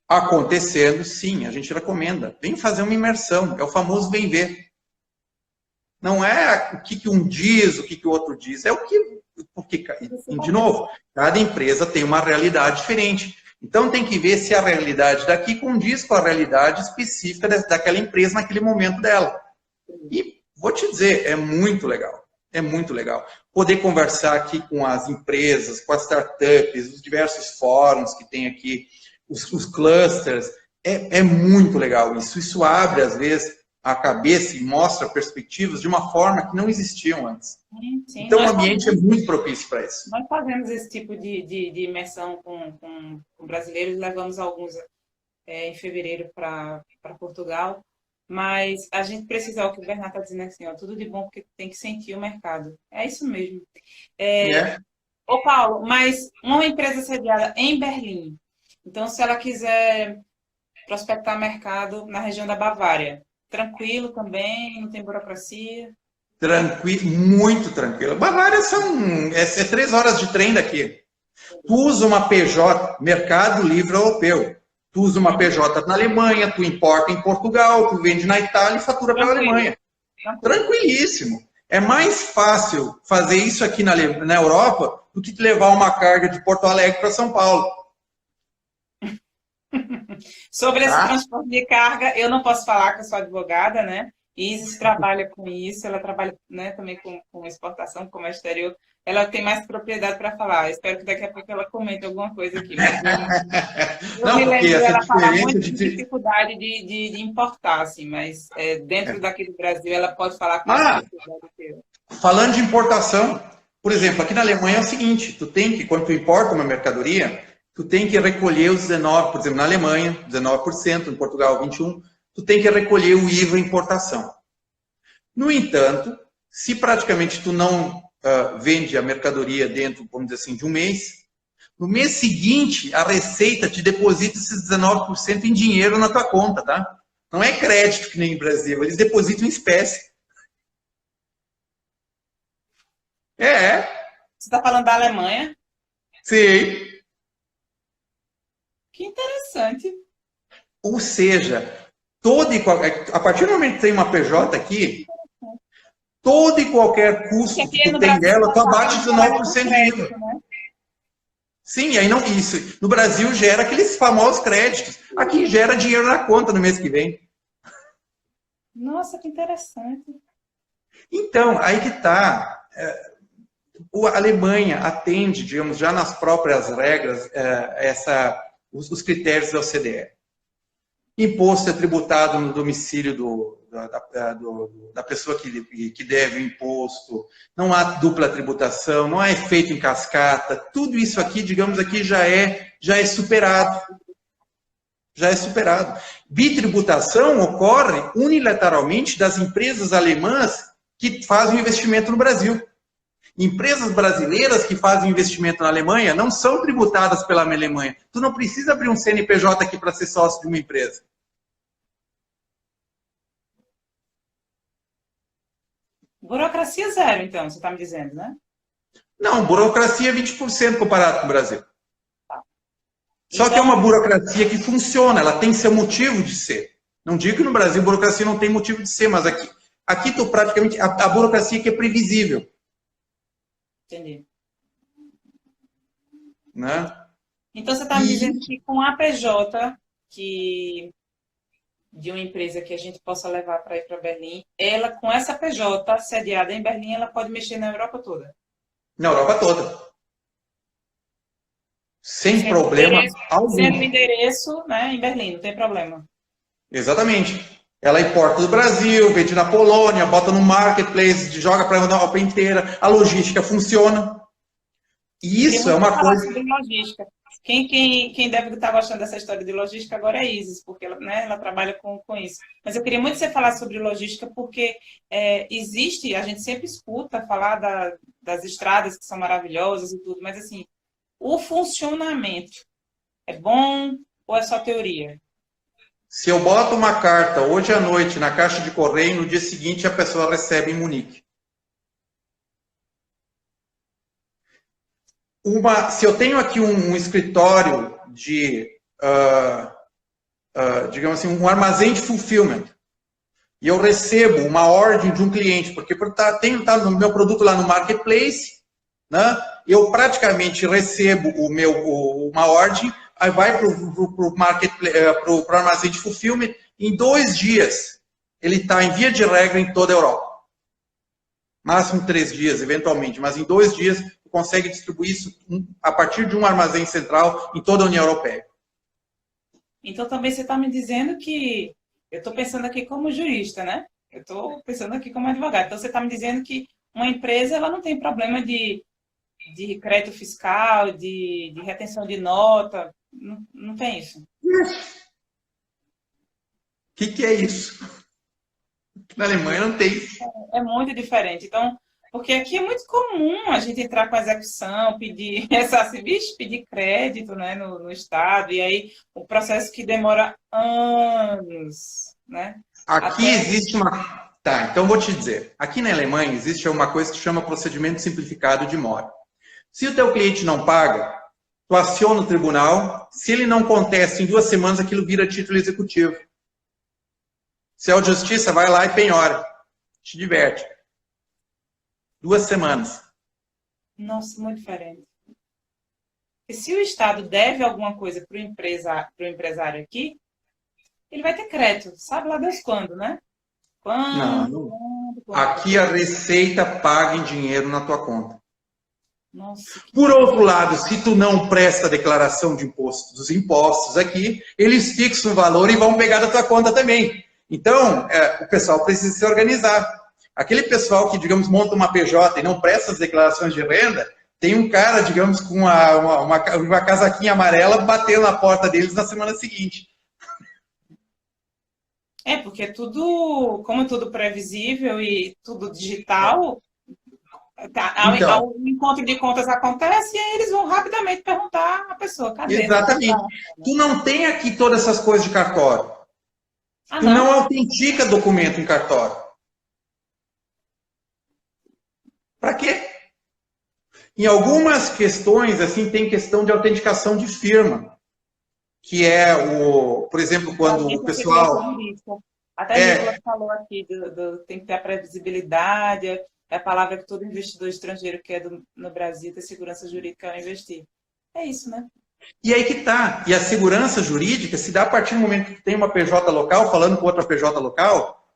Acontecendo, sim, a gente recomenda. Vem fazer uma imersão, é o famoso vem ver. Não é o que um diz, o que o outro diz, é o que... Porque, de novo, cada empresa tem uma realidade diferente. Então, tem que ver se a realidade daqui condiz com a realidade específica daquela empresa naquele momento dela. E vou te dizer, é muito legal. É muito legal. Poder conversar aqui com as empresas, com as startups, os diversos fóruns que tem aqui, os clusters, é muito legal isso. Isso abre, às vezes, a cabeça e mostra perspectivas de uma forma que não existiam antes. Sim. Então, o ambiente é muito propício para isso. Nós fazemos esse tipo de imersão com brasileiros, levamos alguns em fevereiro para Portugal, mas a gente precisa, é o que o Bernardo está dizendo assim, ó, tudo de bom porque tem que sentir o mercado. É isso mesmo. Ô Paulo, mas uma empresa sediada em Berlim, então se ela quiser prospectar mercado na região da Bavária, tranquilo também, não tem burocracia? Tranquilo, muito tranquilo. Bavária é 3 horas de trem daqui. Tu usa uma PJ, Mercado Livre Europeu. Tu usa uma PJ na Alemanha, tu importa em Portugal, tu vende na Itália e fatura pela Alemanha. Tranquilíssimo. É mais fácil fazer isso aqui na Europa do que levar uma carga de Porto Alegre para São Paulo. Sobre esse transporte de carga, eu não posso falar que eu sou advogada, né? Isis trabalha com isso, ela trabalha, né, também com exportação, com comércio exterior. Ela tem mais propriedade para falar. Espero que daqui a pouco ela comente alguma coisa aqui. Eu me lembro dela falar muito de dificuldade de importar, assim, mas dentro daqui do Brasil ela pode falar com mais dificuldade. Falando de importação, por exemplo, aqui na Alemanha é o seguinte, tu tem que, quando tu importa uma mercadoria, tu tem que recolher os 19%, por exemplo, na Alemanha, 19%, em Portugal, 21%, tu tem que recolher o IVA importação. No entanto, se praticamente tu não vende a mercadoria dentro, vamos dizer assim, de um mês, no mês seguinte, a Receita te deposita esses 19% em dinheiro na tua conta, tá? Não é crédito que nem no Brasil, eles depositam em espécie. Você está falando da Alemanha? Sim. Que interessante. Ou seja, a partir do momento que tem uma PJ aqui, todo e qualquer custo que tu tem dela, tu abate 19% de IVA. Sim, e aí não isso. No Brasil gera aqueles famosos créditos. Aqui gera dinheiro na conta no mês que vem. Nossa, que interessante. Então, aí que está. A Alemanha atende, digamos, já nas próprias regras, os critérios da OCDE. Imposto é tributado no domicílio da pessoa que deve o imposto, não há dupla tributação, não há efeito em cascata, tudo isso aqui, digamos aqui, já é superado. Já é superado. Bitributação ocorre unilateralmente das empresas alemãs que fazem investimento no Brasil. Empresas brasileiras que fazem investimento na Alemanha não são tributadas pela Alemanha. Tu não precisa abrir um CNPJ aqui para ser sócio de uma empresa. Burocracia zero, então, você está me dizendo, né? Não, burocracia é 20% comparado com o Brasil. Só que é Então, uma burocracia que funciona, ela tem seu motivo de ser. Não digo que no Brasil a burocracia não tem motivo de ser, mas aqui tu praticamente, a burocracia que é previsível. entendi. Né? Então, você está me dizendo que com a PJ de uma empresa que a gente possa levar para ir para Berlim, ela, com essa PJ sediada em Berlim, ela pode mexer na Europa toda? Na Europa toda. Sem problema algum. Sendo o endereço, né, em Berlim, não tem problema. Exatamente. Ela importa do Brasil, vende na Polônia, bota no marketplace, joga para a Europa inteira, a logística funciona. E isso é uma coisa. Sobre logística. Quem deve estar gostando dessa história de logística agora é a Isis, porque ela, né, ela trabalha com isso. Mas eu queria muito que você falasse sobre logística, porque existe, a gente sempre escuta falar das estradas que são maravilhosas e tudo, mas assim, o funcionamento é bom ou é só teoria? Se eu boto uma carta hoje à noite na caixa de correio, no dia seguinte a pessoa recebe em Munique. Se eu tenho aqui um escritório de, digamos assim, um armazém de fulfillment, e eu recebo uma ordem de um cliente, porque tá no meu produto lá no marketplace, né? Eu praticamente recebo uma ordem, aí vai para o armazém de fulfillment, em 2 dias ele está em via de regra em toda a Europa. Máximo 3 dias, eventualmente, mas em 2 dias consegue distribuir isso a partir de um armazém central em toda a União Europeia. Então também você está me dizendo que, eu estou pensando aqui como jurista, né? Eu estou pensando aqui como advogado. Então você está me dizendo que uma empresa ela não tem problema de crédito fiscal, de retenção de nota, não tem isso. O que é isso? Na Alemanha não tem. É muito diferente. Então, porque aqui é muito comum a gente entrar com a execução, pedir pedir crédito, né, no Estado, e aí o processo que demora anos, né? Aqui existe uma... Tá, então vou te dizer. Aqui na Alemanha existe uma coisa que chama procedimento simplificado de mora. Se o teu cliente não paga, tu aciona o tribunal, se ele não contesta em 2 semanas, aquilo vira título executivo. Se é o justiça, vai lá e penhora. Te diverte. 2 semanas. Nossa, muito diferente. E se o Estado deve alguma coisa para o empresário aqui, ele vai ter crédito. Sabe lá Deus quando, né? Quando? Aqui a Receita paga em dinheiro na tua conta. Nossa, Por outro lado, se tu não presta a declaração de imposto, dos impostos aqui, eles fixam o valor e vão pegar da tua conta também. Então, o pessoal precisa se organizar. Aquele pessoal que, digamos, monta uma PJ e não presta as declarações de renda, tem um cara, digamos, com uma casaquinha amarela batendo na porta deles na semana seguinte. porque tudo, como é tudo previsível e tudo digital, Então, o encontro de contas acontece e aí eles vão rapidamente perguntar à pessoa, cadê? exatamente. Tu não tem aqui todas essas coisas de cartório. Tu não autentica documento em cartório. Para quê? Em algumas questões, assim, tem questão de autenticação de firma, que é por exemplo, quando o pessoal... Até a Nicolas falou aqui, tem que ter a previsibilidade, é a palavra que todo investidor estrangeiro quer no Brasil, ter segurança jurídica ao investir. É isso, né? E aí que tá. E a segurança jurídica se dá a partir do momento que tem uma PJ local falando com outra PJ local.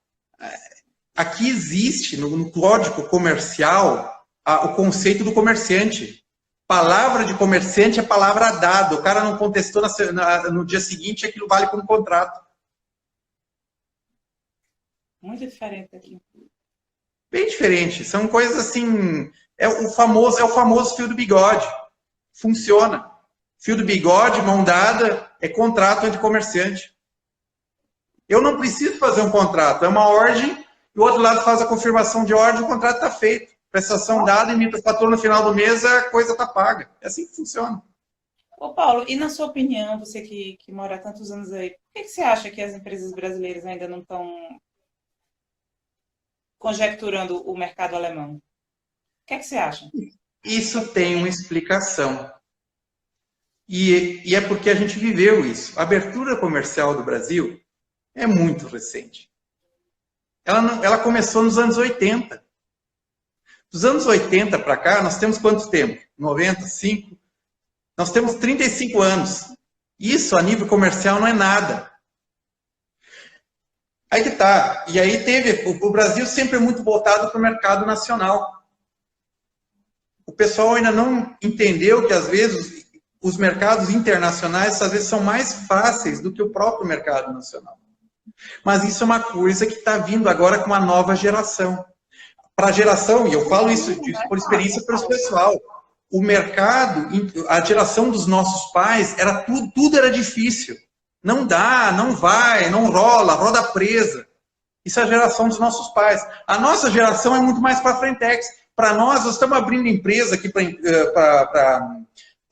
Aqui existe, no Código Comercial, o conceito do comerciante. Palavra de comerciante é palavra dada. O cara não contestou no dia seguinte, aquilo vale como contrato. Muito diferente aqui. Bem diferente. São coisas assim... É o famoso fio do bigode. Funciona. Fio do bigode, mão dada, é contrato entre comerciante. Eu não preciso fazer um contrato. É uma ordem, e o outro lado faz a confirmação de ordem, o contrato está feito. Prestação dada, emite o fator no final do mês, a coisa está paga. É assim que funciona. Ô, Paulo, e na sua opinião, você que mora há tantos anos aí, por que você acha que as empresas brasileiras ainda não estão conjecturando o mercado alemão? O que é que você acha? Isso tem uma explicação. E é porque a gente viveu isso. A abertura comercial do Brasil é muito recente. Ela começou nos anos 80. Dos anos 80 para cá, nós temos quanto tempo? 95? Nós temos 35 anos. Isso, a nível comercial, não é nada. Aí que tá. E aí o Brasil sempre é muito voltado para o mercado nacional. O pessoal ainda não entendeu que, às vezes, os mercados internacionais, às vezes, são mais fáceis do que o próprio mercado nacional. Mas isso é uma coisa que está vindo agora com uma nova geração. Para a geração, e eu falo isso por experiência pelo pessoal, o mercado, a geração dos nossos pais, tudo era difícil. Não dá, não vai, não rola, roda presa. Isso é a geração dos nossos pais. A nossa geração é muito mais para frentex. Para nós estamos abrindo empresa aqui para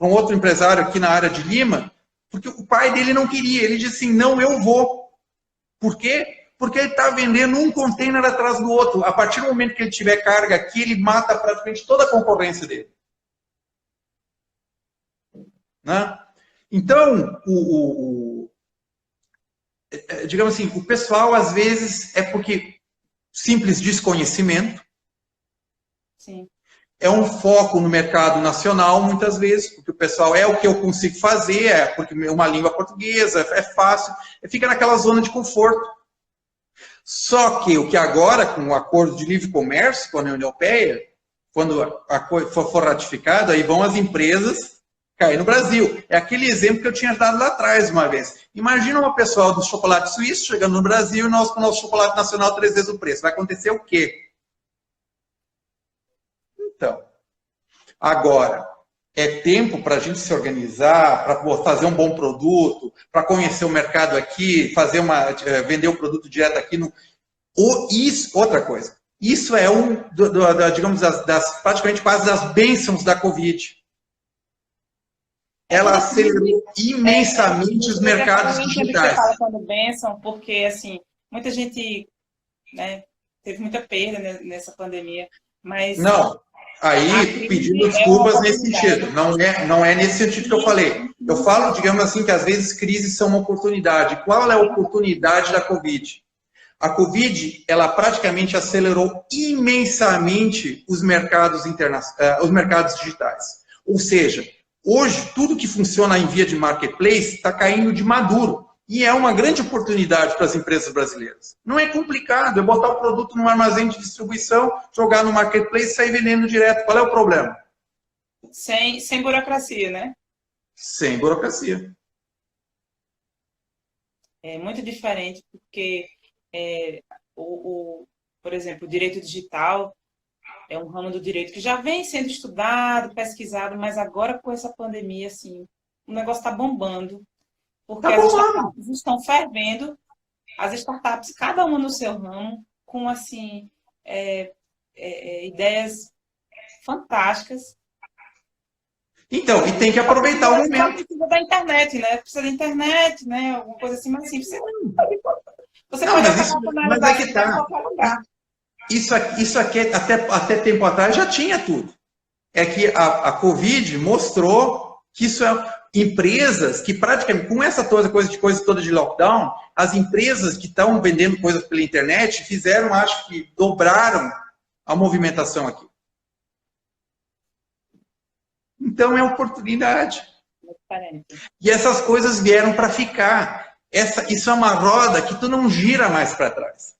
um outro empresário aqui na área de Lima, porque o pai dele não queria. Ele disse assim, não, eu vou. Por quê? Porque ele está vendendo um container atrás do outro. A partir do momento que ele tiver carga aqui, ele mata praticamente toda a concorrência dele. Né? Então, digamos assim, o pessoal, às vezes, é porque simples desconhecimento. Sim. É um foco no mercado nacional, muitas vezes, porque o pessoal é o que eu consigo fazer, é porque uma língua portuguesa, é fácil, fica naquela zona de conforto. Só que o que agora, com o acordo de livre comércio com a União Europeia, quando a coisa for ratificada, aí vão as empresas cair no Brasil. É aquele exemplo que eu tinha dado lá atrás uma vez. Imagina uma pessoa do chocolate suíço chegando no Brasil e nós com o nosso chocolate nacional 3 vezes o preço. Vai acontecer o quê? Então, agora, é tempo para a gente se organizar, para fazer um bom produto, para conhecer o mercado aqui, vender o produto direto aqui. Outra coisa, isso é digamos, praticamente quase das bênçãos da Covid. Ela acelerou imensamente os mercados digitais. Você fala quando bênção, porque assim, muita gente, né, teve muita perda nessa pandemia, mas... Não. Aí, pedindo desculpas nesse sentido. Não é nesse sentido que eu falei. Eu falo, digamos assim, que às vezes crises são uma oportunidade. Qual é a oportunidade da Covid? A Covid, ela praticamente acelerou imensamente os mercados digitais. Ou seja, hoje, tudo que funciona em via de marketplace está caindo de maduro. E é uma grande oportunidade para as empresas brasileiras. Não é complicado, é botar o produto num armazém de distribuição, jogar no marketplace e sair vendendo direto. Qual é o problema? Sem burocracia, né? Sem burocracia. É muito diferente, porque, por exemplo, o direito digital é um ramo do direito que já vem sendo estudado, pesquisado, mas agora com essa pandemia, assim, o negócio está bombando. Porque as startups estão fervendo, as startups, cada uma no seu ramo, com assim, ideias fantásticas. Então, e tem que aproveitar o momento. Precisa da internet, né? Precisa da internet, né? Alguma coisa assim, mas assim, você não, pode mas é que tá. Isso aqui, até tempo atrás, já tinha tudo. É que a Covid mostrou que isso empresas que praticamente, com essa coisa toda de lockdown, as empresas que estão vendendo coisas pela internet fizeram, acho que dobraram a movimentação aqui. Então é oportunidade. muito diferente. E essas coisas vieram para ficar. Isso é uma roda que tu não gira mais para trás.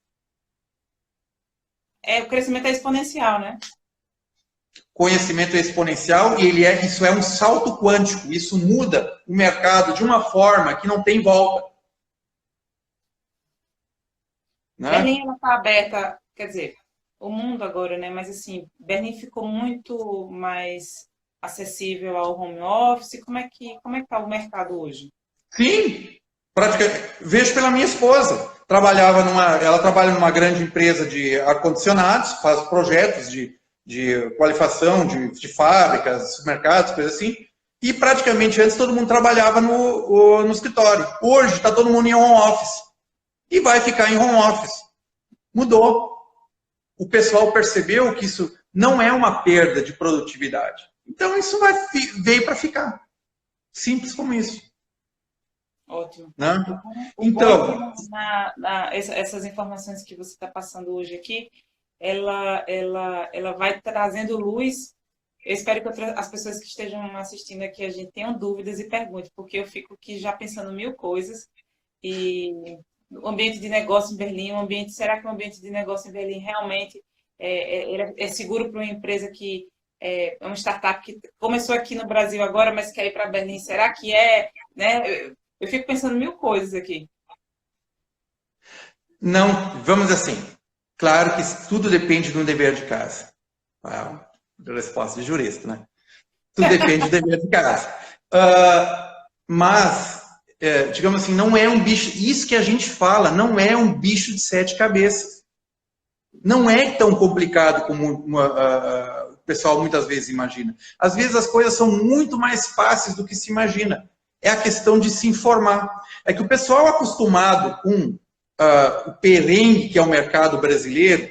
O crescimento é exponencial, né? Conhecimento é exponencial e isso é um salto quântico. Isso muda o mercado de uma forma que não tem volta. Né? Berlim ela está aberta, quer dizer, o mundo agora, né? Mas assim, Berlim ficou muito mais acessível ao home office. Como é que está o mercado hoje? Sim, vejo pela minha esposa. Ela trabalha numa grande empresa de ar-condicionados, faz projetos de qualificação de fábricas, supermercados, coisas assim. E praticamente antes todo mundo trabalhava no escritório. Hoje está todo mundo em home office. E vai ficar em home office. Mudou. O pessoal percebeu que isso não é uma perda de produtividade. Então isso veio para ficar. Simples como isso. Ótimo. Né? O bom é Então, que essas informações que você está passando hoje aqui, ela vai trazendo luz. Eu espero que as pessoas que estejam assistindo aqui a gente tenham dúvidas e perguntem, porque eu fico aqui já pensando mil coisas. E o ambiente de negócio em Berlim, será que o ambiente de negócio em Berlim realmente é seguro para uma empresa que é uma startup que começou aqui no Brasil agora, mas quer ir para Berlim? Será que é? Né? Eu fico pensando mil coisas aqui. não, vamos assim. Claro que tudo depende do dever de casa. Ah, resposta de jurista, né? Tudo depende do dever de casa. Mas, digamos assim, não é um bicho. Isso que a gente fala, não é um bicho de 7 cabeças. Não é tão complicado como o pessoal muitas vezes imagina. Às vezes as coisas são muito mais fáceis do que se imagina. É a questão de se informar. É que o pessoal acostumado com o perrengue que é o mercado brasileiro,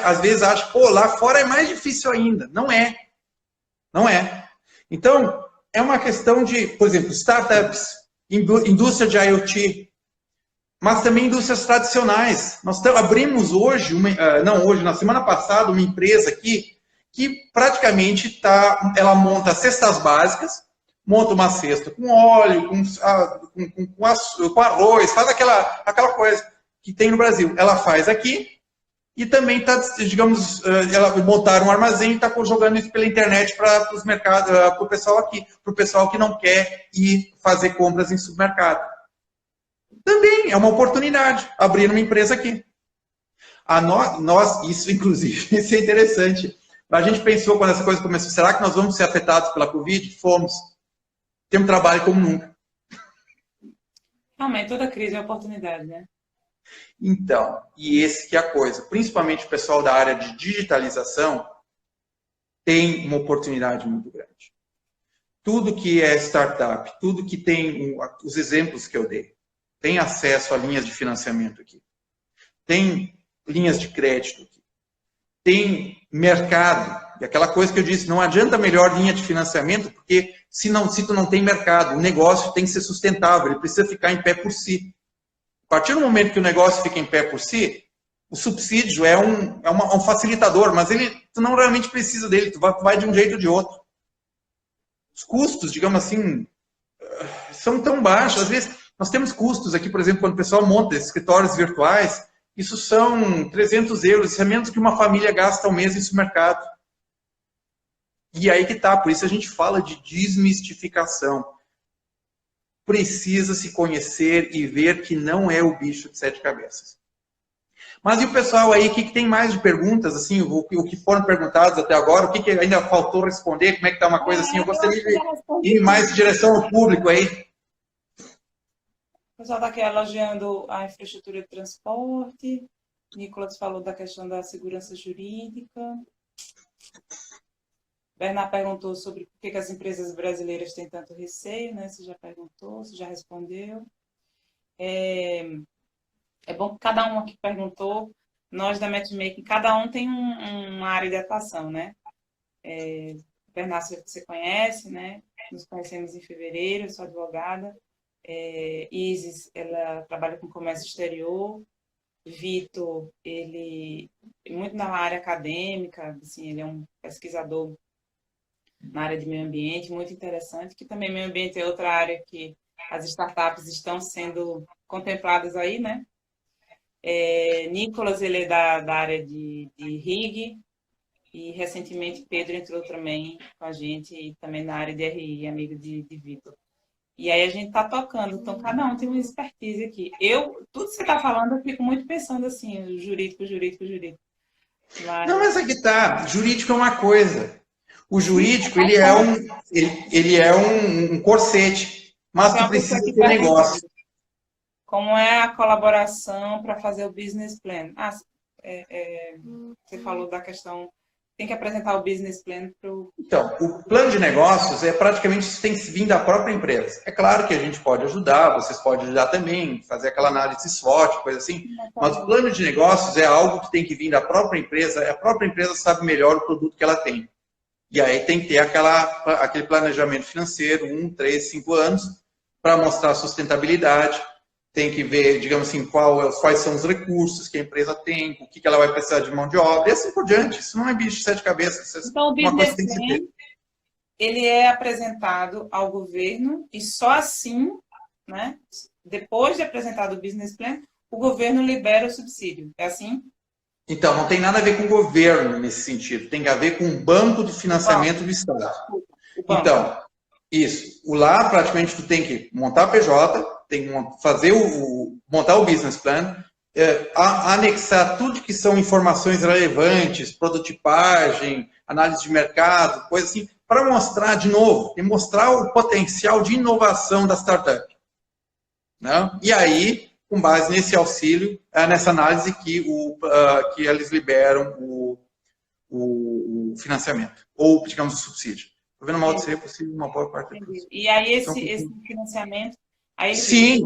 às vezes acha, pô, lá fora é mais difícil ainda. Não é. Não é. Então, é uma questão de, por exemplo, startups, indústria de IoT, mas também indústrias tradicionais. Nós abrimos hoje, na semana passada, uma empresa aqui que praticamente ela monta cestas básicas, monta uma cesta com óleo, com arroz, faz aquela coisa que tem no Brasil. Ela faz aqui e também está, digamos, ela montaram um armazém e está jogando isso pela internet para os mercados, para o pessoal aqui, para o pessoal que não quer ir fazer compras em supermercado. Também é uma oportunidade abrir uma empresa aqui. Isso, inclusive, isso é interessante. A gente pensou quando essa coisa começou, será que nós vamos ser afetados pela Covid? Fomos. Temos trabalho como nunca. Realmente, toda crise é oportunidade, né? Então, e esse que é a coisa. Principalmente o pessoal da área de digitalização tem uma oportunidade muito grande. Tudo que é startup, tudo que tem os exemplos que eu dei, tem acesso a linhas de financiamento aqui. Tem linhas de crédito aqui. Tem mercado. E aquela coisa que eu disse, não adianta melhor linha de financiamento, porque se tu não tem mercado, o negócio tem que ser sustentável, ele precisa ficar em pé por si. A partir do momento que o negócio fica em pé por si, o subsídio é um facilitador, mas tu não realmente precisa dele, tu vai de um jeito ou de outro. Os custos, digamos assim, são tão baixos. Às vezes, nós temos custos aqui, por exemplo, quando o pessoal monta escritórios virtuais, isso são 300 euros, isso é menos que uma família gasta ao mês em supermercado. E aí que tá, por isso a gente fala de desmistificação. Precisa se conhecer e ver que não é o bicho de 7 cabeças. Mas e o pessoal aí, o que tem mais de perguntas, assim, o que foram perguntados até agora, o que ainda faltou responder, como é que tá uma coisa assim, eu gostaria de ir mais em direção ao público aí. O pessoal está aqui elogiando a infraestrutura de transporte. Nicolas falou da questão da segurança jurídica. Bernard perguntou sobre por que as empresas brasileiras têm tanto receio, né? Você já perguntou, você já respondeu. É bom que cada um aqui perguntou. Nós da Matchmaking, cada um tem uma área de atuação, né? Bernard, você conhece, né? Nos conhecemos em fevereiro, eu sou advogada. Isis, ela trabalha com comércio exterior. Vitor, ele é muito na área acadêmica, assim, ele é um pesquisador na área de meio ambiente, muito interessante, que também meio ambiente é outra área que as startups estão sendo contempladas aí, né? Nicolas, ele é da área de RIG, e recentemente Pedro entrou também com a gente, e também na área de RI, amigo de Vitor. E aí a gente está tocando, então cada um tem uma expertise aqui. Tudo que você está falando, eu fico muito pensando assim, o jurídico, jurídico, jurídico. Não, Mas, mas aqui tá. Jurídico é uma coisa. O sim, jurídico, ele é um corsete, mas tem tu uma pessoa precisa aqui ter negócio. perguntando como é a colaboração para fazer o business plan. Você falou da questão, tem que apresentar o business plan para o... Então, o plano de negócios é praticamente isso tem que vir da própria empresa. É claro que a gente pode ajudar, vocês podem ajudar também, fazer aquela análise SWOT, coisa assim, mas o plano de negócios é algo que tem que vir da própria empresa, a própria empresa sabe melhor o produto que ela tem. E aí tem que ter aquele planejamento financeiro, 1, 3, 5 anos, para mostrar a sustentabilidade. Tem que ver, digamos assim, quais são os recursos que a empresa tem, o que ela vai precisar de mão de obra, e assim por diante. Isso não é bicho de sete cabeças. Isso Então, o é uma coisa que business tem que ser feita. plan, ele é apresentado ao governo e só assim, né, depois de apresentado o business plan, o governo libera o subsídio. É assim? Então, não tem nada a ver com o governo nesse sentido. Tem a ver com o banco de O banco, financiamento do Estado. desculpa, o banco. Então, isso. Lá, praticamente, tu tem que montar a PJ, tem que montar o business plan, anexar tudo que são informações relevantes, prototipagem, análise de mercado, coisa assim, para mostrar, de novo, e mostrar o potencial de inovação da startup. Né? E aí, com base nesse auxílio, nessa análise que eles liberam o financiamento, ou, digamos, o subsídio. Estou vendo mal de ser possível, uma boa parte depois. E aí Então, esse financiamento, aí sim.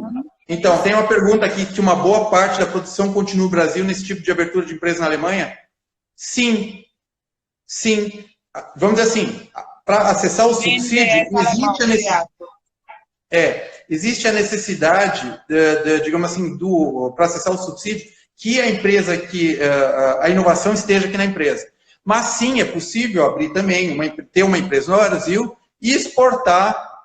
Então, tem uma pergunta aqui, que uma boa parte da produção continua no Brasil nesse tipo de abertura de empresa na Alemanha? Sim. Sim. Vamos dizer assim, para acessar o subsídio, existe a necessidade, digamos assim, para acessar o subsídio, que a empresa, a inovação esteja aqui na empresa. Mas sim, é possível abrir também, ter uma empresa no Brasil e exportar,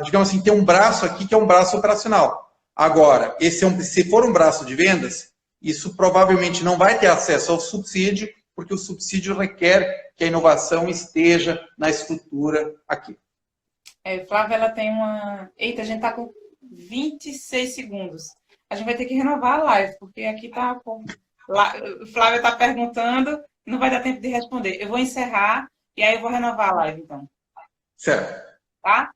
digamos assim, ter um braço aqui que é um braço operacional. Agora, se for um braço de vendas, isso provavelmente não vai ter acesso ao subsídio, porque o subsídio requer que a inovação esteja na estrutura aqui. Flávia, ela tem uma... Eita, a gente tá com 26 segundos. A gente vai ter que renovar a live, porque aqui tá... Flávia tá perguntando, não vai dar tempo de responder. Eu vou encerrar e aí eu vou renovar a live, então. Certo. Tá?